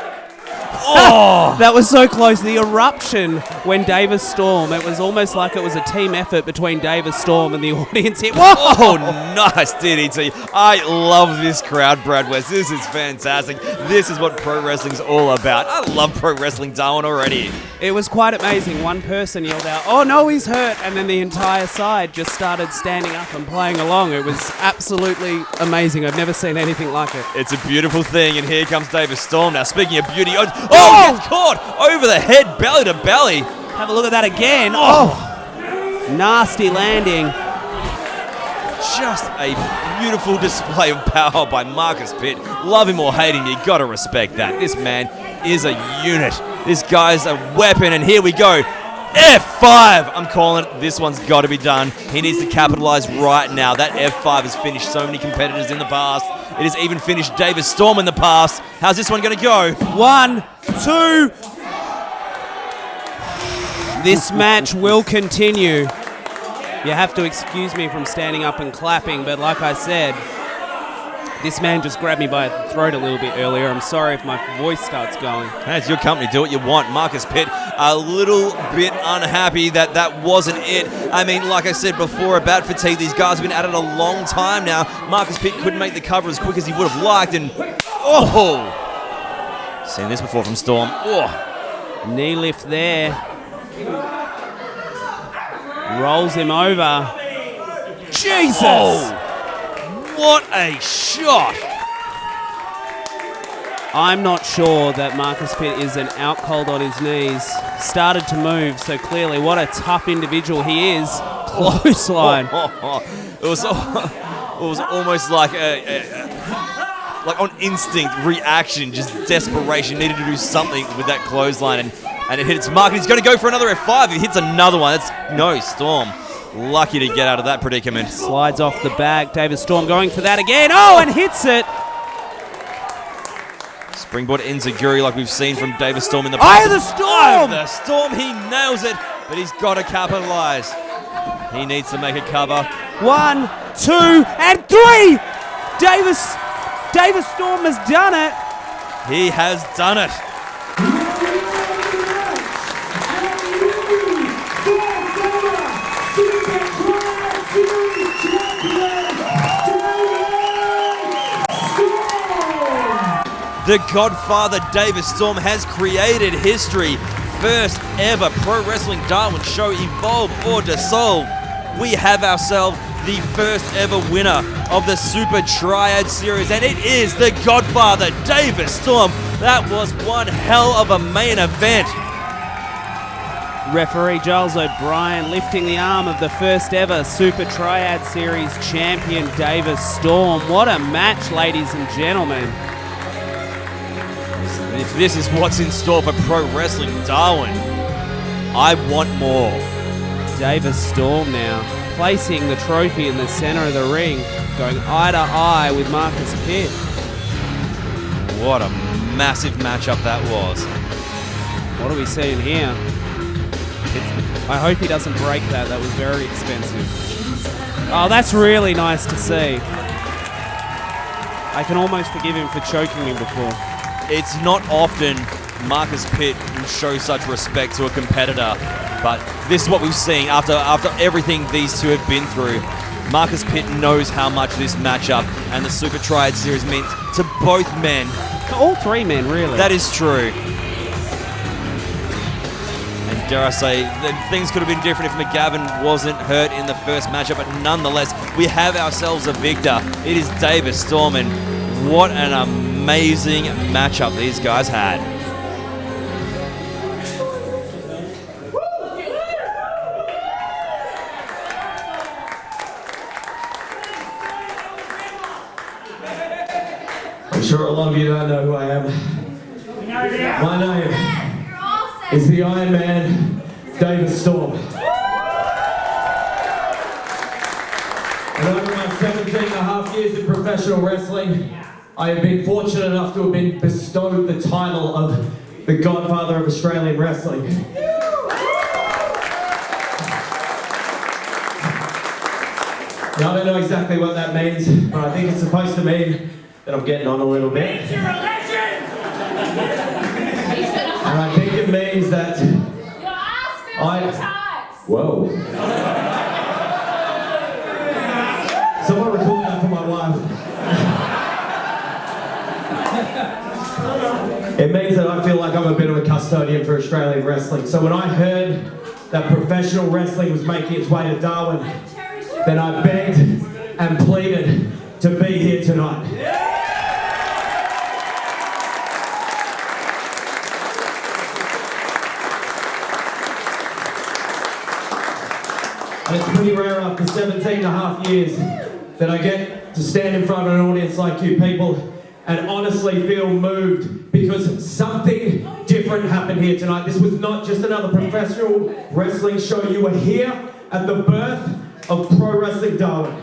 Oh! That was so close. The eruption when Davis Storm, it was almost like it was a team effort between Davis Storm and the audience here. Whoa! Oh, nice DDT. I love this crowd, Brad West. This is fantastic. This is what pro wrestling's all about. I love Pro Wrestling Darwin already. It was quite amazing. One person yelled out, "Oh no, he's hurt," and then the entire side just started standing up and playing along. It was absolutely amazing. I've never seen anything like it. It's a beautiful thing, and here comes Davis Storm. Now, speaking of beauty, oh, gets caught over the head, belly to belly. Have a look at that again. Oh, nasty landing. Just a beautiful display of power by Marcus Pitt. Love him or hate him, you gotta respect that. This man is a unit. This guy's a weapon, and here we go. F5! I'm calling it. This one's got to be done. He needs to capitalize right now. That F5 has finished so many competitors in the past. It has even finished Davis Storm in the past. How's this one going to go? 1, 2. This match will continue. You have to excuse me from standing up and clapping, but like I said, this man just grabbed me by the throat a little bit earlier. I'm sorry if my voice starts going. Hey, it's your company. Do what you want. Marcus Pitt, a little bit unhappy that that wasn't it. I mean, like I said before about fatigue, these guys have been at it a long time now. Marcus Pitt couldn't make the cover as quick as he would have liked, and seen this before from Storm. Knee lift there. Rolls him over. Jesus! What a shot! I'm not sure that Marcus Pitt isn't out cold on his knees. Started to move, so clearly what a tough individual he is. Clothesline. It was almost like like on instinct, reaction, just desperation. Needed to do something with that clothesline, and it hits Mark. He's going to go for another F5. He hits another one. That's no Storm. Lucky to get out of that predicament. Slides off the back. Davis Storm going for that again. Oh, and hits it. Springboard enziguri like we've seen from Davis Storm in the Eye past. of the Storm! Eye of the Storm. He nails it, but he's got to capitalize. He needs to make a cover. 1, 2, and 3. Davis Storm has done it. He has done it. The Godfather Davis Storm has created history. First ever Pro Wrestling Darwin show, Evolve or Dissolve. We have ourselves the first ever winner of the Super Triad Series, and it is the Godfather Davis Storm. That was one hell of a main event. Referee Giles O'Brien lifting the arm of the first ever Super Triad Series champion Davis Storm. What a match, ladies and gentlemen. If this is what's in store for Pro Wrestling Darwin, I want more. Davis Storm now, placing the trophy in the center of the ring, going eye to eye with Marcus Pitt. What a massive matchup that was. What are we seeing here? I hope he doesn't break that. That was very expensive. Oh, that's really nice to see. I can almost forgive him for choking me before. It's not often Marcus Pitt will show such respect to a competitor, but this is what we've seen after everything these two have been through. Marcus Pitt knows how much this matchup and the Super Triad Series meant to both men. All three men, really. That is true. And dare I say, things could have been different if McGavin wasn't hurt in the first matchup, but nonetheless, we have ourselves a victor. It is Davis Storm, and what an amazing matchup these guys had. I'm sure a lot of you don't know who I am. My name is the Iron Man, Davis Storm. And over my 17 and a half years in professional wrestling, I have been fortunate enough to have been bestowed the title of the Godfather of Australian Wrestling. Now, I don't know exactly what that means, but I think it's supposed to mean that I'm getting on a little bit. And I think it means that Whoa. Someone record that for my wife. It means that I feel like I'm a bit of a custodian for Australian wrestling. So when I heard that professional wrestling was making its way to Darwin, then I begged and pleaded to be here tonight. And it's pretty rare after 17 and a half years that I get to stand in front of an audience like you people and honestly feel moved because something different happened here tonight. This was not just another professional wrestling show. You were here at the birth of Pro Wrestling Darwin.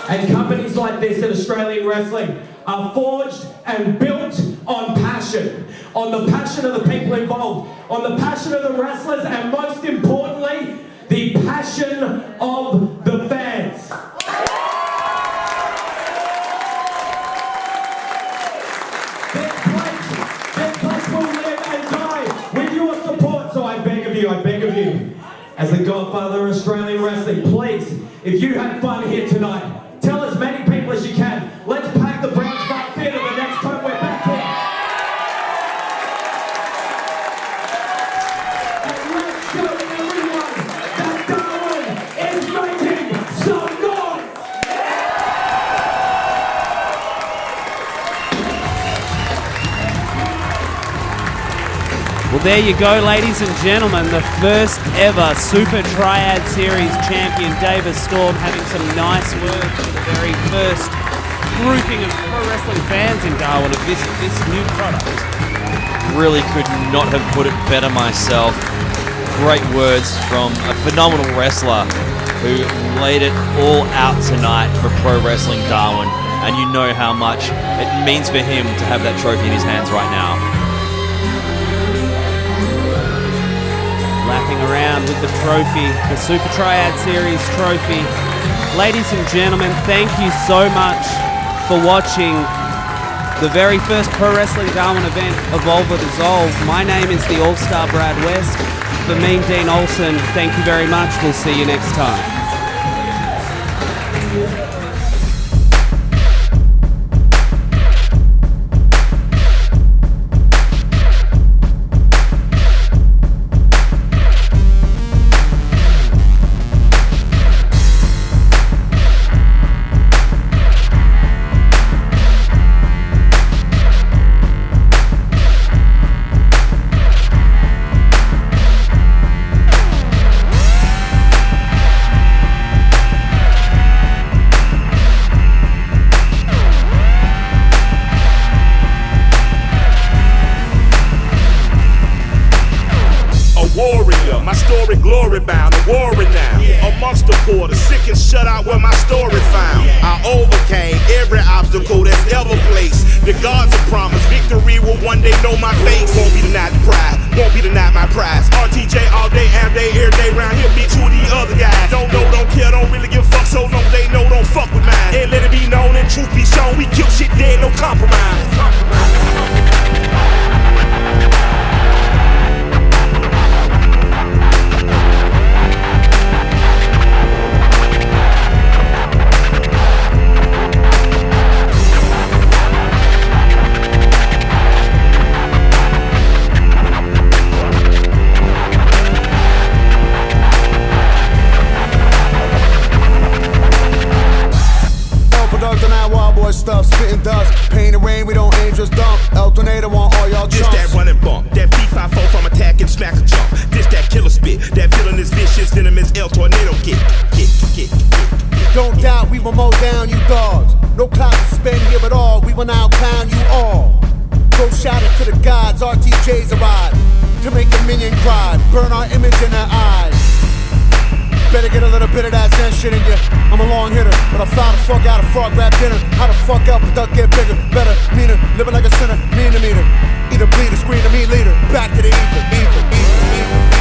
And companies like this in Australian wrestling are forged and built on passion. On the passion of the people involved, on the passion of the wrestlers, and most importantly, the passion of the fans. This place will live and die with your support, so I beg of you, as the godfather of Australian wrestling, please, if you had fun here tonight, tell as many people as you can. Let's pack the Brown Spot Theatre the next time we're back here. And let's show everyone that Darwin is making some noise. Well, there you go, ladies and gentlemen. The first ever Super Triad Series champion, David Storm, having some nice words for the very first grouping of pro wrestling fans in Darwin of this new product. Really could not have put it better myself. Great words from a phenomenal wrestler who laid it all out tonight for Pro Wrestling Darwin, and you know how much it means for him to have that trophy in his hands right now. Lapping around with the trophy, the Super Triad Series trophy. Ladies and gentlemen, thank you so much for watching the very first Pro Wrestling Darwin event, Evolve or Dissolve. My name is the All-Star Brad West. For me, Dean Olsen, thank you very much. We'll see you next time. Glory bound, a warrior now. Amongst the poor, the sick and shut out where my story found. I overcame every obstacle that's ever placed. The gods have promised victory will one day know my face. Won't be denied the pride, won't be denied my prize. RTJ all day, every day round here, be two of the other guys. Don't know, don't care, don't really give a fuck, so long they know, don't fuck with mine. And let it be known and truth be shown, we kill shit dead, no compromise. Stuff, spitting dust, pain and rain, we don't aim, just dump. El Tornado want all y'all chumps. This that running bump, that B54 from attack and smack a jump. This that killer spit, that villain is vicious, venomous El Tornado kick. Don't doubt, we will mow down you dogs. No clout to spend here at all, we will now clown you all. Go shout it to the gods, RTJs arrive to make a minion cry, burn our image in their eyes. Better get a little bit of that Zen shit in you. I'm a long hitter, but I fly the fuck out of frog rap dinner. How the fuck out, but duck get bigger, better, meaner, living like a sinner, mean to meter. Either bleed or scream to me leader. Back to the ether.